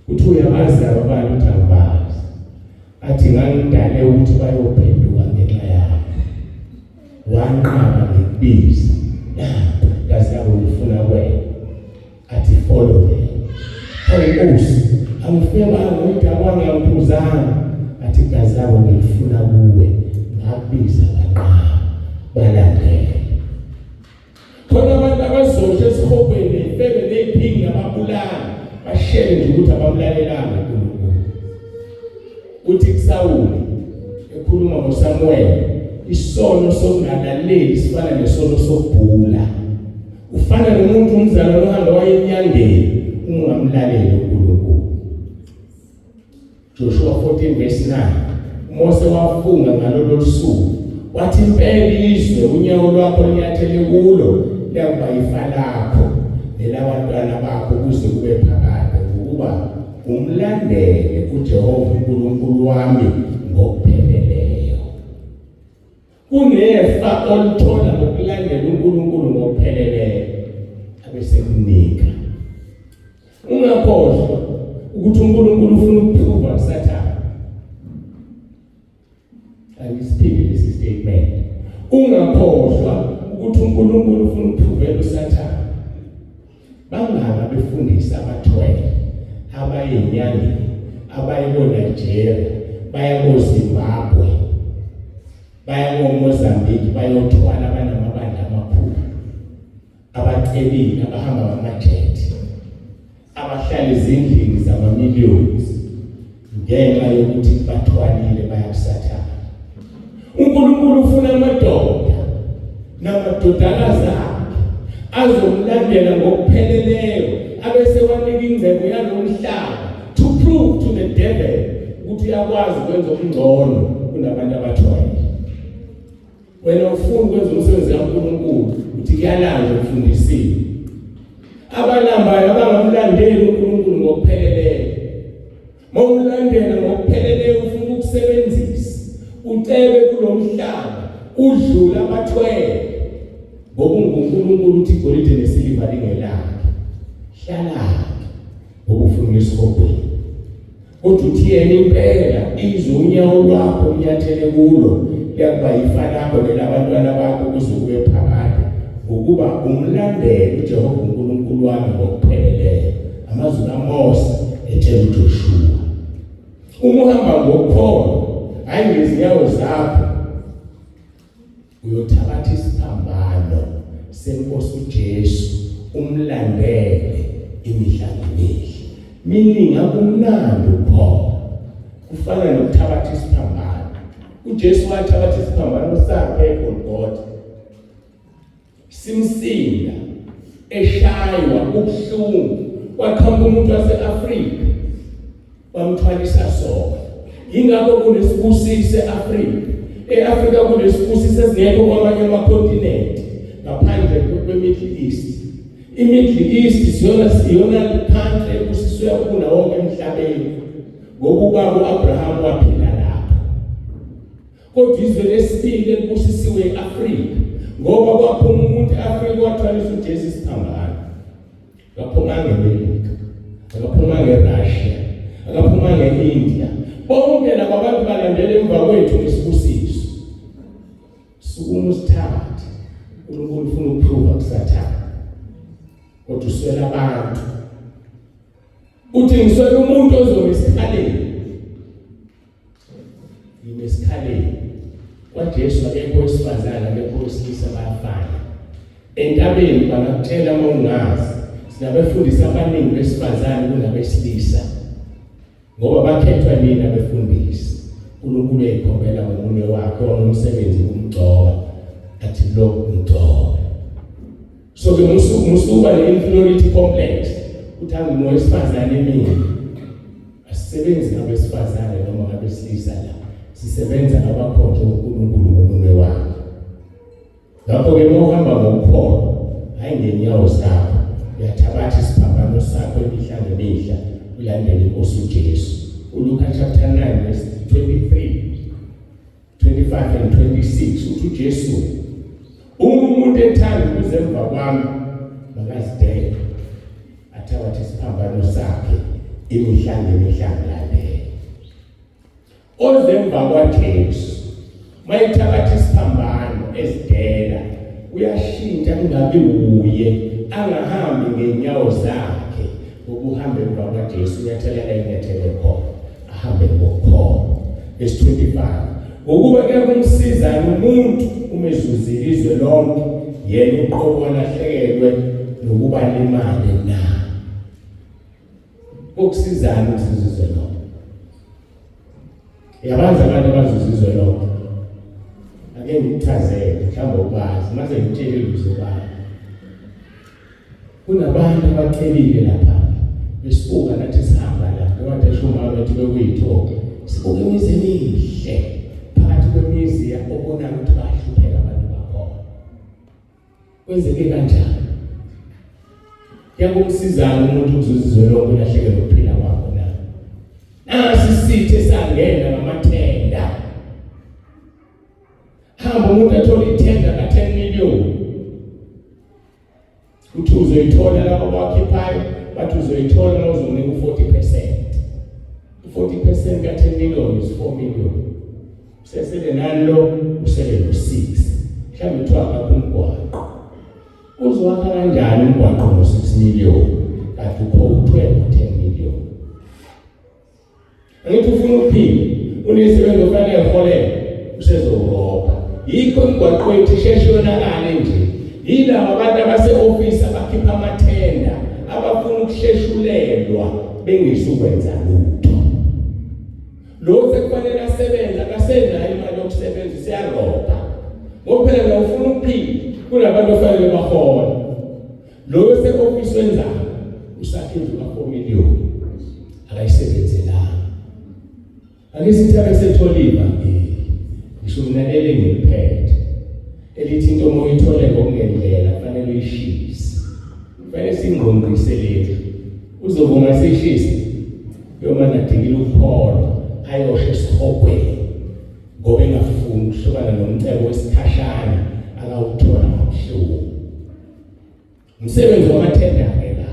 kuthi uyabazi laba bantu ukuthi angibazi, athi ngangidale ukuthi bayophenduka ngenxa yabo, wanqaba ngekubiza kazi yabo ngifuna kwena, athi follow them. Nkosi angifebanga ukuthi abangamphuzanga, athi gazi yabo ngifuna kuwe, ngakubiza banqaba balandela. Khona abantu abazosha esihogweni bebe ney'phingi nababulali bashere nje ukuthi abamlalelanga uNkulunkulu. Uthi kuSawuli ekhuluma ngoSamuel, isono sokungalaleli sifana nesono sokubhula. Ufana nomuntu umzalwane ohamba waye enyangeni ungamlaleli uNkulunkulu. Joshua 14 verse 9 Mose wafunga ngalolo suku wathi impela izwe unyawo lwakho linyathele kulo liyakuba ifa lakho nelabantwana bakho kuze kube phakade ukuba umlandele uJehova uNkulunkulu wami ngokupheleleyo. Kunefa oluthola ngokulandela uNkulunkulu ngokupheleleyo abesekunika. Ungakhohlwa ukuthi uNkulunkulu ufuna ukuphruva kuSathane. Angisiphiwe lesi statement. Ungakhohlwa ukuthi uNkulunkulu ufuna ukuphrovela uSathane. Bangaka befundisa abathwele abayenyangeni abaye koNigeria baya koZimbabwe baya koMozambique bayothwala abanamabandla amakhulu abacelile abahamba ngamajethi abahlala ezindlini zamamiliyoni ngenxa yokuthi bathwalile baya kuSathane. uNkulunkulu ufuna amadoda namadodakazi azomlandela ngokupheleleyo abese wanika ingcebo yalomhlaba to prove to the devil ukuthi uyakwazi ukwenza okungcono kunabantu abathwele. Wena ufuna ukwenza umsebenzi kaNkulunkulu uthi kuyalanjwa ukufundisiwe. Abalambayo abangamlandeli uNkulunkulu ngokupheleleyo. Mawulandela ngokupheleleyo ufuna ukusebenzisa ucebe kulomhlaba udlula abathwele. Ngoba uNkulunkulu uthi igolide nesiliva lingelakhe. Hlala ngokufuna isihogweni. Kodwa uthi yena impela izwe unyawo lwakho linyathele kulo liyakuba ifa lakho nelabantwana bakho kuze kube phakade ngokuba umlandele uJehova uNkulunkulu wami ngokupheleleyo. Amazwi kaMose etshela uJoshua. Uma uhamba ngokukholwa hayi ngezinyawo zakho uyothabatha isiphambano seNkosi uJesu umlandele imihla ngemihla. Meaning akumnandi ukukholwa kufana nokuthabatha isiphambano. uJesu wathabatha isiphambano sakhe eGolgotha simsinda eshaywa ubuhlungu kwaqhamuka umuntu wase-Afrika wamthwalisa sona. Yingakho kunesibusiso e-Afrika. E-Afrika kunesibusiso esingekho kwamanye amakontinente ngaphandle kwe-Middle East. I-Middle East siyona country ebusiswe kuna wonke emhlabeni ngokuba uAbraham waphila lapho. Kodwa izwe lesibili elibusisiwe e-Afrika ngoba kwaphuma umuntu e-Afrika wathwalisa uJesu isiphambano. Akaphuma ngeMelika, akaphuma ngeRussia, akaphuma nge-India. Bonke laba bantu balandela emva kwethu ngesibusiso. Sukuma usithathe. uNkulunkulu ufuna ukuphruva kuSathane. Kodwa uswela abantu. Uthi ngiswela umuntu ozoma esikhaleni. Yime esikhaleni. kwaJesu akekho wesifazane akekho wesilisa bayafana. Entabeni bangakutshela uma ungazi sinabefundisi abaningi besifazane kunabesilisa ngoba bakhethwa nini abefundisi. uNkulunkulu eyikhombela ngomunye wakhe wangumsebenzi kumgcoba athi lo ngigcoba. So ke musuba ne-inferiority complex uthanda ngowesifazane emini. Asisebenzi ngabesifazane noma ngabesilisa la, sisebenza ngabakhonto uNkulunkulu ngomunye wakhe. Lapho-ke mawuhamba ngokukholwa hayi ngenyawo zakho, uyathabatha isiphambano sakho imihla ngemihla ulandele inkosi uJesu. uLuka chapter 9 verse 23, 25 and 26 uthi uJesu, umuntu ethanda ukuzemva kwami makazidele athabathe isiphambano sakhe imihla ngemihla alandele. Ozemva kwaJesu mayithabatha isiphambano ezidela uyashintsha kungabi uye, angahambi ngenyawo zakhe ukuhamba emva kwaJesu uyathelela inyathelo khona, ahambe ngokukholwa. Verse 25, ukuba ke kumsizana umuntu umezuzile izwe lonke yena uqobo walahlekelwe nokuba nemali na. Ukusizana ukuzizwe lonke. Yabanza abantu abazuzizwe lonke. Ake ngikuchazele mhlawumbe ukwazi mase ngitshele uzobala. Kunabantu abacelile lapha besibuka nathi sihamba la kade eshuma bethi bekuyithoka sibuka imizi emihle phakathi kwemizi yakobona ukuthi bahlupheka abantu bakhona. Kwenzeke kanjani? Yakumsizana umuntu ukuzizwe lonke ulahleke nokuphila kwakho na. Nasi sithe sangena ngamathenda. Hamba umuntu athola ithenda ka10 million. Uthi uzoyithola lapho bakhiphayo, bathi uzoyithola uma uzonika u40%. U40% ka10 million is 4 million. Sesele nalo usele no6. Mhlawumbe uthiwa kumgwaqo. Uzowakha kanjani umgwaqo ngo6 million? Kanti ukho 10 million. Angithi ufuna ukuphila, unesebenzo ofanele eholele, usezorobha. Yikho umgwaqo wethu isheshe yonakale nje. Yila abantu abase-office abakhipha amathenda, abafuna ukusheshulelwa bengisukwenza lutho. Lo sekufanele asebenza akasenayo imali yokusebenza usiyarobha. Ngoba phela ufuna ukuphila, kunabantu ofanele bahole. Lo ose-office wenzayo usakhe indlu ka4 million akayisebenzelanga. Ake sithi abesetholile ngisho mnanele ngiliphethe elithi into uma uyithole ngokungendlela kufanele uyishise. Kufanele singqongqise lethu. Uzovuma sishise yoma nadikile ukukholwa ayoshe esihogweni ngoba engafuni ukuhlukana nomcebo wesikhashana akawuthola ngobuhlungu. Umsebenzi wamathenda-ke la.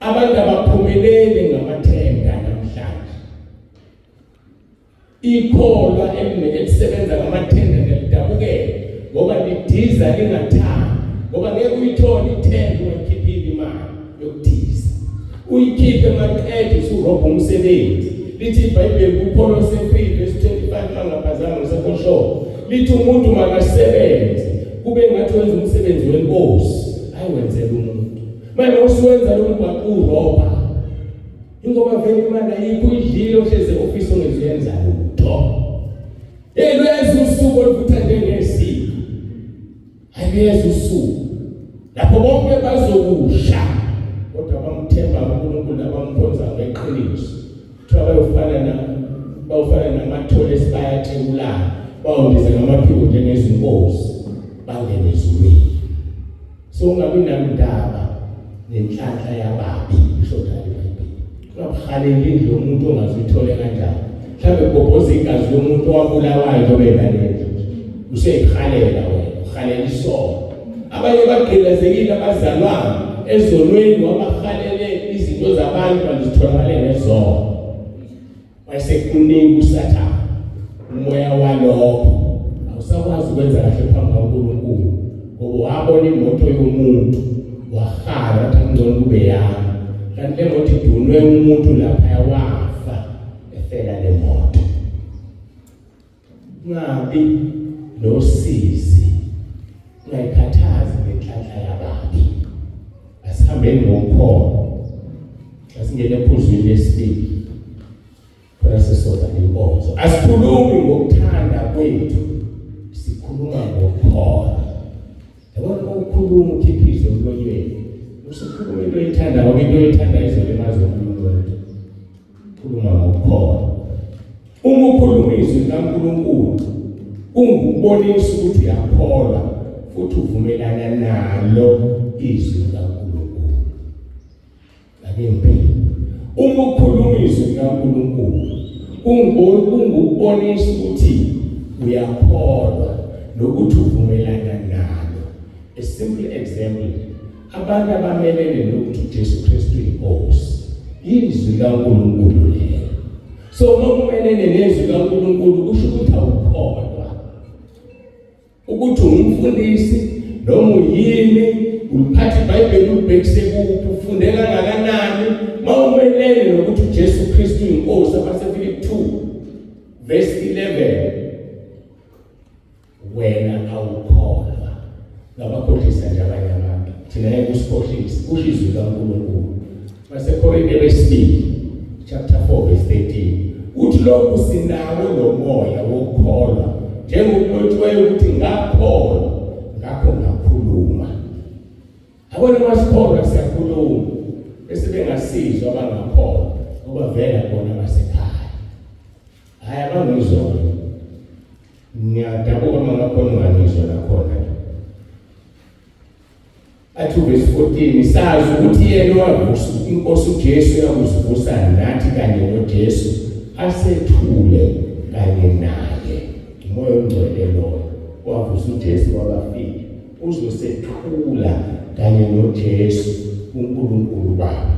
Abantu abaphumelele ngamathenda namhlanje. Ikholwa elisebenza ngamathenda nelidabukele ngoba lidiza lingathanga, ngoba ngeke uyithole ithenda ungakhiphile imali yokudiza. Uyikhiphe maqede usurobha umsebenzi. Lithi iBhayibheli kuKolose 3 verse 25 mangaphazanga ngisekhosho. Lithi umuntu makasebenze kube ngathi wenza umsebenzi wenkosi, ayiwenzele umuntu. Manje usuwenza lo mgwaqo urobha. Ingoba vele imali ayikho idlile ohleze office ongeziyenza lutho. Lwezi usuku oluvutha njengesiko. Ayiyezi usuku. Lapho bonke bazokusha. Kodwa bamthemba uNkulunkulu abamkhonza ngeqiniso. Bawufana namathole esibayathebulana. Bawundiza ngamaphiko njengezinkosi. Bangene ezulwini. So ungabi namndaba nenhlanhla yababi ishodala iBhayibheli. Ungabhaleli indlu yomuntu ongazuyithole kanjani. Mhlawumbe ubhobhoza igazi lomuntu owabulawayo njengoba enalendlu. Useyikhalela wena, ukhalela isono. Abanye bagqilazekile abazalwane ezonweni wabahalele izinto zabantu bazitholakale ngezono. Wayesekuningi uSathane, umoya walokho. Awusakwazi ukwenza kahle phambi kaNkulunkulu ngoba wabona imoto yomuntu wahala wathi angcono kube yami. Kanti le moto idunwe umuntu lapha wafa efela le moto. ungabi nosizi, ungayikhathazi ngenhlanhla yabantu. Asihambeni ngokukhona, asingene ephuzwini lesibili khona sisoda inkonzo. Asikhulumi ngokuthanda kwethu, sikhuluma ngokukhona. Yabona ukukhuluma ukhiphizo emlonyeni, usukhuluma into oyithanda ngoba into oyithanda izolimaza umuntu wethu. Khuluma ngokukhona. Uma ukhuluma izwi likaNkulunkulu, ungubonisa ukuthi uyakholwa futhi uvumelana nalo izwi likaNkulunkulu. Ngempela uma ukhuluma izwi likaNkulunkulu, ungubonisa ukuthi uyakholwa nokuthi uvumelana nalo. A simple example, abantu abamelene nokuthi uJesu Kristu inkosi, izwi likaNkulunkulu lelo. So uma umelene nezwi likaNkulunkulu kusho ukuthi awukholwa, ukuthi umfundisi noma uyini, uliphatha iBhayibheli ubhekise kuphi, ufunde kangakanani. Uma umelene nokuthi uJesu Kristu inkosi, abaseFilipi 2 verse 11, wena awukholwa. Ngabakhohlisa nje abanye abantu, thina ngeke usikhohlise, kusho izwi likaNkulunkulu. Masekorinte lesibili chapter 4 verse 13, uthi lokhu sinawo lo moya wokukholwa, njengokulotshiweyo ukuthi ngakholwa ngakho ngakhuluma. Abona masikholwa siyakhuluma, bese bengasizwa abangakholwa ngoba vela bona basekhaya. Hayi abangizwa, ngiyadabuka uma ngakhona ungangizwa nakhona. Athi verse 14, sazi ukuthi yena wavusa inkosi uJesu yakuzivusa nathi kanye noJesu asethule kanye naye. Umoya ongcwele loyo wavusa uJesu kwabafile, uzosethula kanye noJesu uNkulunkulu Baba.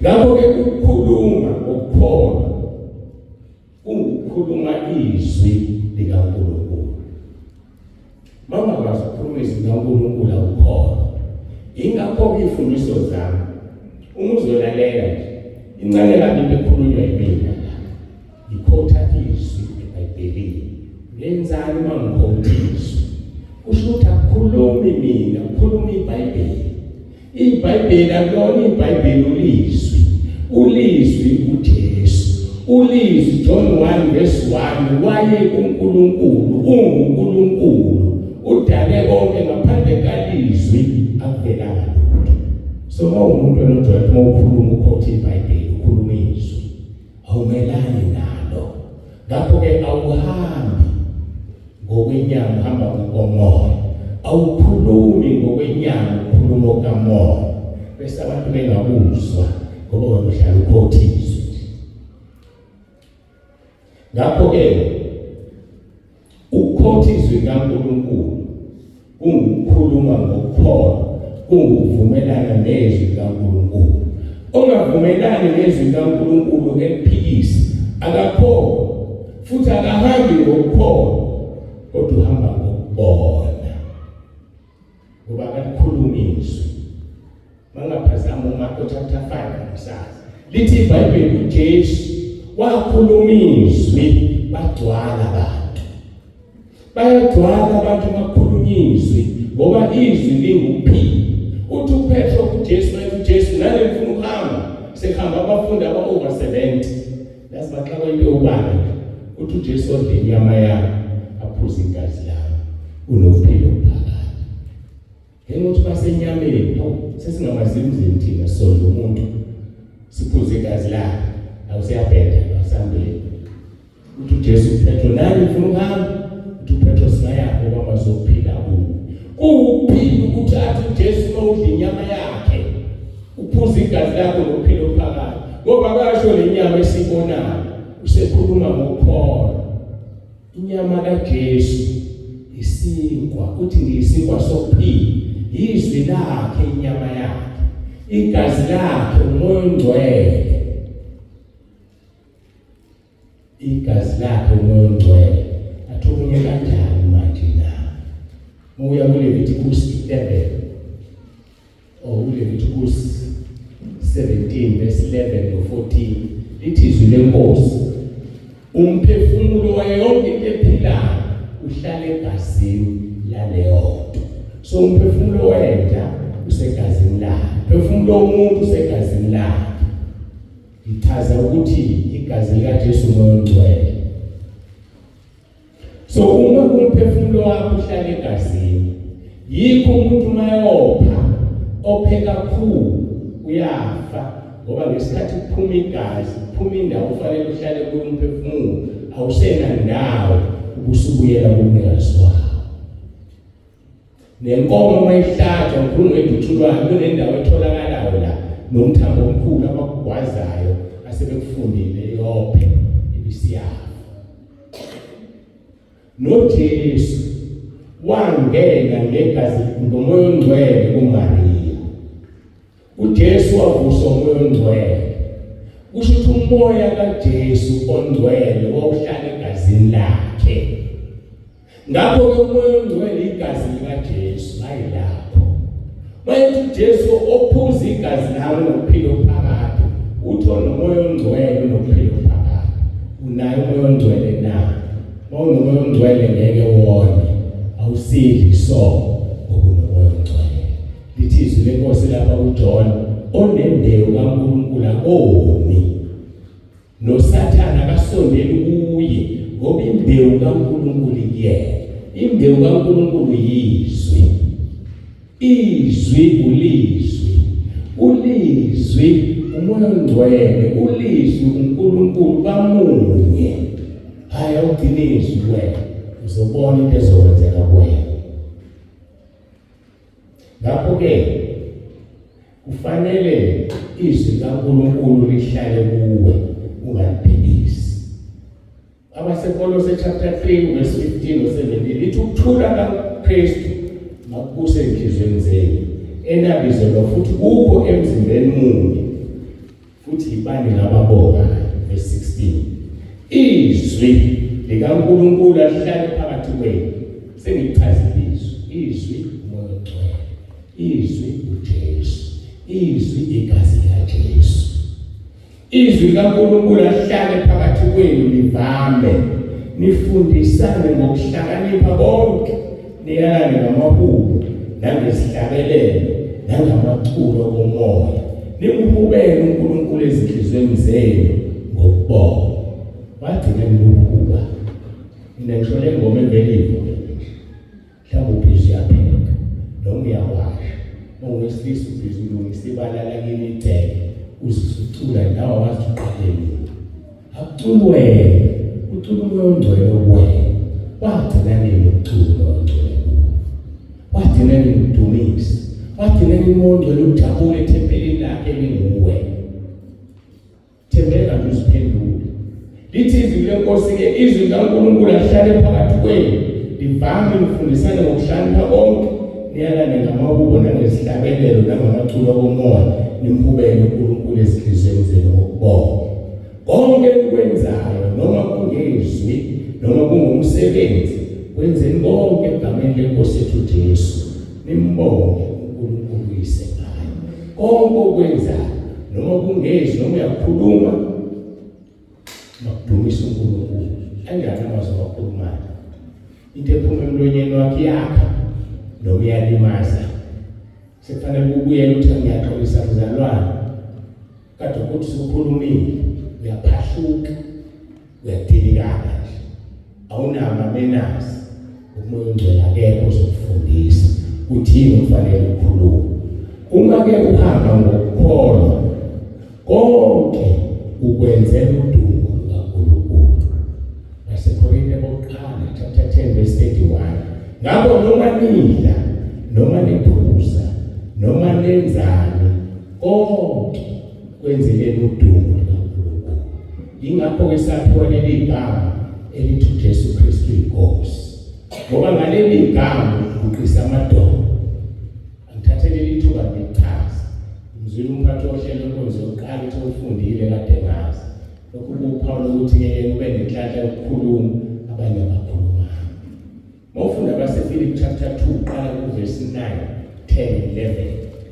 Ngakho-ke ukukhuluma ngokukholwa ukukhuluma izwi likaNkulunkulu. Mama kwazi ukukhuluma izwi likaNkulunkulu awukholwa. Ingakho imfundiso zami uma uzolalela nje incane kabi into ekhulunywa yimina la. Ikhotha izwi eBhayibhelini. Ngenzani uma ngikhotha izwi? Kusho ukuthi akukhulumi mina, ukhuluma iBhayibheli. iBhayibheli akulona iBhayibheli ulizwi. Ulizwi uJesu. Ulizwi John 1 verse 1, waye kuNkulunkulu, unguNkulunkulu. Udale konke ngaphandle kalizwi akuvelanga lutho. So uma umuntu onojwayele uma ukhuluma ukhotha iBhayibheli, ukhuluma izwi, awumelani nalo. Ngakho-ke awuhambi ngokwenyama, uhamba ngokomoya. Awukhulumi ngokwenyama, ukhuluma ngokomoya. Bese abantu bengakuzwa ngoba wena uhlala ukhotha izwi. Ngakho-ke ukukhotha izwi likaNkulunkulu kungukukhuluma ngokukholwa, kungukuvumelana nezwi likaNkulunkulu. Ongavumelani nezwi likaNkulunkulu eliphikisi akakholwa, futhi akahambi ngokukholwa, kodwa uhamba ngokubona. Ngoba akakhuluma izwi. Mangaphazama uMarko chapter 5 ngisazi. Lithi iBhayibheli uJesu wakhuluma izwi, bagcwala abantu. Bayagcwala abantu bakhuluma izwi ngoba izwi linguphilo. Uthi uPetro kuJesu, wathi uJesu nale mfuna ukuhamba, sehamba abafundi aba-over 70. Yazi baxakwa into yobala. Uthi uJesu odle inyama yami, aphuze igazi lami, unophilo phakathi. Ngenxa ukuthi basenyameni, sesingamazimzini thina sonke umuntu, siphuze igazi lakhe, awusiyabheda asambeni. Uthi uJesu uPetro nale mfuna ukuhamba, uthi uPetro singayapho ngoba bazophila kuwo. Ukuphila ukuthi athi uJesu uma udla inyama yakhe, uphuza igazi lakho nophilo phakathi. Ngoba kasho le nyama esibonayo, usekhuluma ngokukholwa. Inyama kaJesu isinkwa, uthi ngiyisinkwa sokuphila. Izwi lakhe inyama yakhe, igazi lakhe umoya ongcwele. Igazi lakhe umoya ongcwele. Athumunye kanjani manje na? Uya kuLeviticus 11 17 verse 11 no 14, lithi izwi lenkosi umphefumulo wayo yonke into ephilayo uhlala egazini laleyo nto. So umphefumulo wenja usegazini lakhe, umphefumulo womuntu usegazini lakhe. Ichaza ukuthi igazi likaJesu umoya ongcwele. So uma umphefumulo wakho uhlala egazini, yikho umuntu mayopha ophe kakhulu uyafa, ngoba ngesikhathi kuphuma igazi kuphuma indawo ufanele uhlale kuyo umphefumulo, awusena ndawo ubusubuyela kumnikazi wawo. Nenkomo mayihlatshwa ukhuluma eduthulwayo kunendawo etholakalayo la nomthambo omkhulu abakugwazayo asebekufundile yophe ibisiyafa. NoJesu wangena ngegazi ngomoya ongcwele kuMariya. uJesu wavusa umoya ongcwele. Kusho ukuthi umoya kaJesu ongcwele wawuhlala egazini lakhe. Ngakho ke umoya ongcwele igazi likaJesu ayilapho. Manje uJesu ophuza igazi lawo nokuphila phakathi, uthola umoya ongcwele nokuphila phakathi. Unayo umoya ongcwele na? Mawunomoya ongcwele ngeke uwone, awusidli so okunomoya ongcwele. Lithi izwi lenkosi lapha kuJohn, onembewu kaNkulunkulu akoni, noSathane akasondeli kuye, ngoba imbewu kaNkulunkulu iyena. Imbewu kaNkulunkulu yizwi. Izwi ulizwi. Ulizwi umoya ongcwele, ulizwi uNkulunkulu bamunye. Haya uqinizwe wena, uzobona into ezokwenzeka kuwena. Ngakho ke kufanele izwi kaNkulunkulu lihlale kuwe, ungaliphikisi. Abasekolose chapter 3 verse 15 no 17 lithi ukuthula kaKristu makubuse enhlizweni zenu, enabizelwa futhi kukho emzimbeni munye, futhi ibani ngababonga. Verse 16, izwi likaNkulunkulu alihlale phakathi kwenu. Sengichazile izwi umoya ongcwele, izwi uJesu, izwi igazi likaJesu. Izwi likaNkulunkulu alihlale phakathi kwenu, livame nifundisane ngokuhlakanipha konke, niyalane ngamahubo nangesihlabelelo nangamaculo omoya, nimhubele uNkulunkulu ezinhlizweni zenu ngokubonga. Wagcina niluhuba. Mina ngisho le ngoma eveliwe, mhlawumbe ubhizi uyapheka noma uyawasha, ungesilisa ubhizi ulungisa ibala lakini icele, uzucula nawe wazi uqaleni. Akucula wena, ucula umoya ongcwele kuwena. Wagcina nini ucula ongcwele kuwe? Wagcina nini udumisa? Wagcina nini umoya ongcwele ujabule ethempelini lakhe elinguwe? Thembeka nje uziphendule. Lithi izwi lenkosi-ke, izwi likaNkulunkulu alihlale phakathi kwenu, livame nifundisane ngokuhlakanipha konke, niyalane ngamahubo nangesihlabelelo nangamaculo omoya, nimhubele uNkulunkulu ezinhlizweni zenu ngokubonga. Konke enikwenzayo, noma kungezwi noma kungumsebenzi, kwenzeni konke egameni lenkosi yethu uJesu, nimbonge uNkulunkulu uyise ngayo. Konke okwenzayo, noma kungezwi noma uyakhuluma, makudumisa uNkulunkulu. Anjani amazwi akhulumayo? Into ephuma emlonyeni wakhe yakha noma iyalimaza. Sekufanele ubuyele uthi ngiyaxolisa mzalwane, kade ukuthi sikhulumile uyaphahluka, uyadilikana nje, awunama amenazi. Umoya ongcwele akekho uzokufundisa ukuthi yini kufanele ukhulume. Uma-ke uhamba ngokukholwa, konke ukwenzela udumo lukaNkulunkulu. Basekorinte bokuqala chapter 10 verse 31. Ngakho noma nidla noma niphuza noma nenzani, konke kwenzeleni udumo lukaNkulunkulu. Ingakho-ke saphiwa leli gama elithi uJesu Kristu inkosi, ngoba ngaleli gama uqisa amadoda. Angithathe leli thuba ngichaza. Ngizwile umphathi wohlelo lenkonzo yokuqala ukuthi ufundile kade ngazi. Lokhu kuPaulo ukuthi yena ube nenhlanhla yokukhuluma abanye abakhulumayo. Mawufunda baseFilipi chapter 2 qala kuverse 9, 10, 11.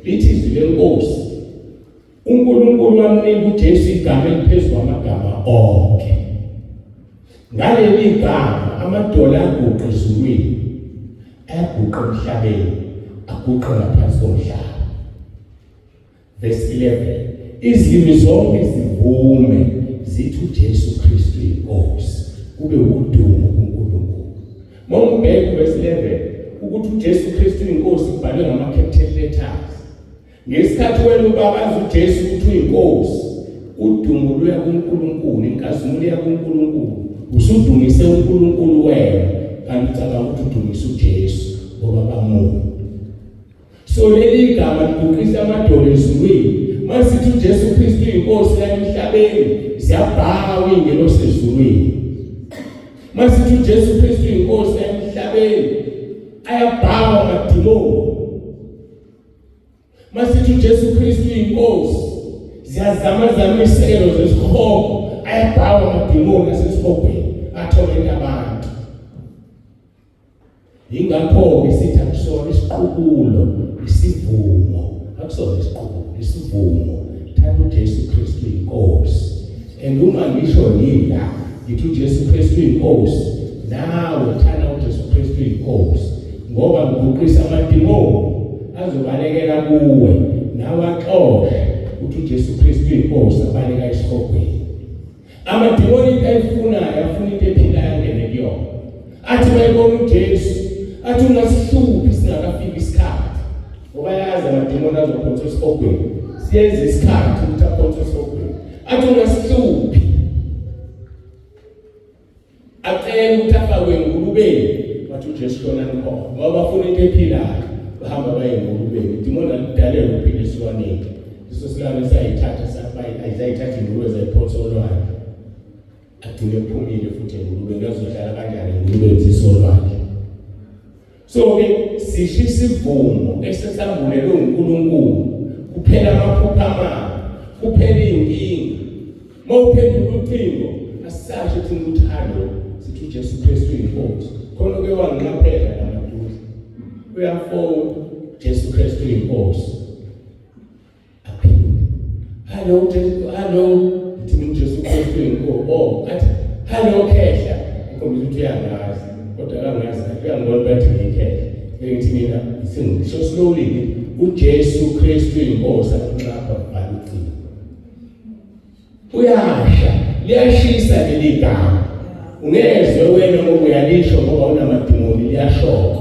Lithi izwi lenkosi, uNkulunkulu wamnika uJesu igama eliphezulu kwamagama onke. Ngaleli gama amadola aguqa ezulwini, ayaguqa emhlabeni, aguqa ngaphansi komhlaba. Verse 11. Izilimi zonke zivume zithi uJesu Kristu inkosi, kube udumo kuNkulunkulu. Mawubheka verse 11 ukuthi uJesu Kristu inkosi kubhalwe ngama-capital letters. Ngesikhathi wena ubabaza uJesu ukuthi uyinkosi, udumo luya kuNkulunkulu, inkazimulo ya kuNkulunkulu. Usudumise uNkulunkulu wena, kanti ucabanga ukuthi udumise uJesu ngoba bamuhle. So leli gama libukisa amadola ezulwini. Masithi uJesu Kristu inkosi la emhlabeni, siyabhaka uyingelosi ezulwini. Masithi uJesu Kristu inkosi la emhlabeni, ayabhaka amadimoni. Masithi uJesu Kristu inkosi, ziyazamazama iselo zesihogo, ayabhaka amadimoni asesihogweni, athobela abantu. Ingakho-ke sithi akusona isiqubulo, isivumo. Akusona isiqubulo, isivumo. Thanda uJesu Kristu inkosi. And uma ngisho yila, ngithi uJesu Kristu inkosi, nawe thanda uJesu Kristu inkosi. Ngoba ngikuqisa amadimoni azobalekela kuwe, nawe axoxe ukuthi uJesu Kristu inkosi abaleka esihogweni. Amadimoni into ayifunayo, afuna into ephilayo ngene kuyona. Athi bayibona uJesu, athi ungasihluphi singakafika isikhathi. Ngoba yazi amadimoni azophonsa esihogweni. Siyenze isikhathi ukuthi aphonse esihogweni. Athi ungasihluphi. Acela ukuthi afakwe engulubeni. Bathi uJesu khona nikhona. Ngoba bafuna into ephilayo, bahamba baye engulubeni. Idimoni alidalelwe ukuphila esilwaneni. Iso silwane sayithatha ayizayithatha ingulube zayiphonsa olwandle. Agcine ephumile futhi engulubeni, azodlala kanjani engulubeni zisolwandle. So-ke sisho isivumo esesambulelwe uNkulunkulu, kuphela amaphupho amabi, kuphela iy'nkinga. Mawuphendula ucingo, asisasho ukuthi halo, sithi uJesu Kristu inkosi. Khona-ke wangiqaphela lamaduze. Uyafona uJesu Kristu inkosi. Aphinde. Halo, thina uJesu Kristu inkosi. Oh, athi halo khehla. Ukhombisa ukuthi uyangazi. Kodwa kangazi uyangibona bathi ngikhehle. Ngithi mina singisho slowly uJesu Kristu inkosi akunqaba kubhala ucingo. Uyasha, liyashisa leli gama. Ungezwe wena ngoba uyalisho ngoba unamadimoni, liyashoka.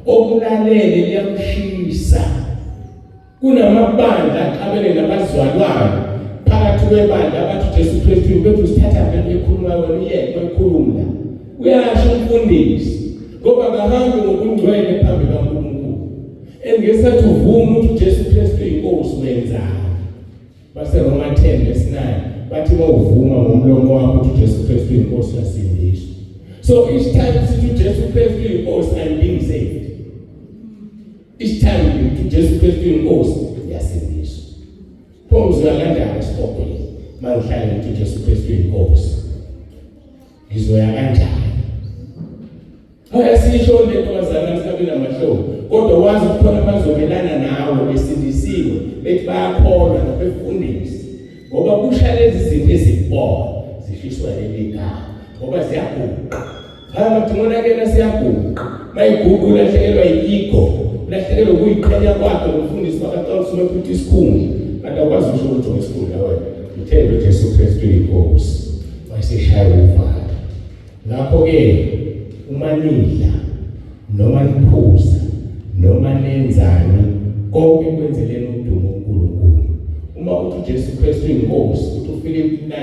Okulalele liyakushisa. Kunamabandla aqabene nabazalwane phakathi kwebandla abathi uJesu Kristu bethu sithatha vele ekhuluma wena uyeke ekhuluma la. Uyasho umfundisi ngoba kahambe ngokungcwele phambi kaNkulunkulu. Engesathi uvuma ukuthi uJesu Kristu inkosi wenzani. Base Roma 10:9 bathi mawuvuma ngomlomo wakho ukuthi uJesu Kristu inkosi yasindiswa. So each time sithi uJesu Kristu inkosi, I'm being saved. Each time uthi uJesu Kristu inkosi yasindiswa. Pho uzoyalandana esihogweni mangihlale ngithi uJesu Kristu inkosi. Ngizoya kanjani? Ayasisho lento bazalwane sabe namahlobo, kodwa wazi ukukhona bazomelana nawe besindisiwe, bethi bayakholwa nabefundisi. Ngoba kusha lezi zinto ezibona zishiswa leli gama, ngoba ziyaguqa. Amadimoni akena siyaguqa. Mayiguqa ulahlekelwa yi-ego, ulahlekelwa ukuyiqhenya kwakhe nomfundisi wakaqala usumephutha isikhundla. Kanti akwazi usho ukuthi ngesikhundla wena. Uthembe uJesu Kristu inkosi. Wayeseshaya uvalo. Ngakho-ke umanidla noma niphuza noma nenzani konke kwenzeleni udumo uNkulunkulu. Uma uthi uJesu Kristu inkosi, uthi uFilippi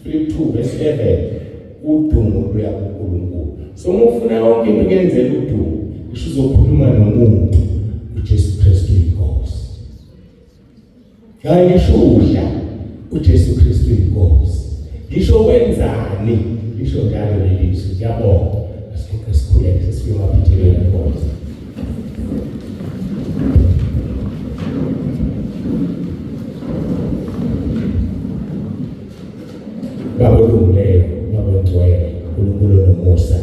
2:11 udumo luya kuNkulunkulu. So uma ufuna yonke into kuyenzela udumo, usho uzokhuluma nomuntu uJesu Kristu inkosi. Hayi ngisho udla uJesu Kristu inkosi. Ngisho wenzani, ngisho njalo lelizwi. Ngiyabonga. Asikhuleke sesifike emaphithilweni enkosi. Babulungileyo, babongcwele, uNkulunkulu nomusa,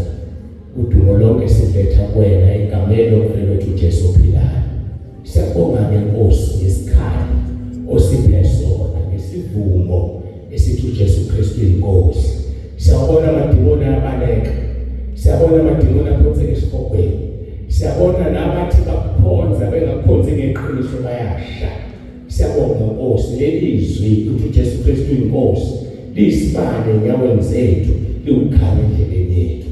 udumo lonke siletha kuwena egameni lomfelo wethu uJesu ophilayo. Siyabonga ngenkosi ngesikhali osiphe sona, ngesivumo esithi uJesu Kristu inkosi. siyabona amadimoni ayabaleka, siyabona amadimoni aphonseka esifokweni, siyabona nabathi bakuphonza bengakuphonzi ngeqiniso bayasha. Siyabonga Nkosi leli izwi ukuthi uJesu Kristu inkosi lisibane enyaweni zethu liwukhanya endleleni yethu.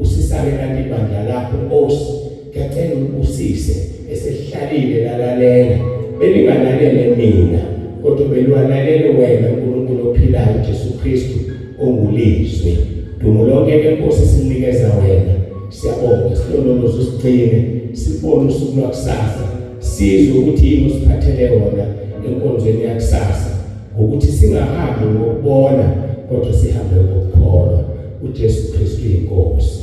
Usisake kanti ibandla lakho Nkosi, ngiyacela ubusise esehlalile lalalela belingalalele mina kodwa beliwalalele wena uNkulunkulu ophilayo uJesu Kristu ongulizwi. Dumo lonke ke Nkosi sininikeza wena. Siyabonga silondoloze usigcine sibone usuku lwakusasa, sizwe ukuthi yini usiphathele wona enkonzweni yakusasa, ukuthi singahambi ngokubona kodwa sihambe ngokukholwa. uJesu Kristu inkosi.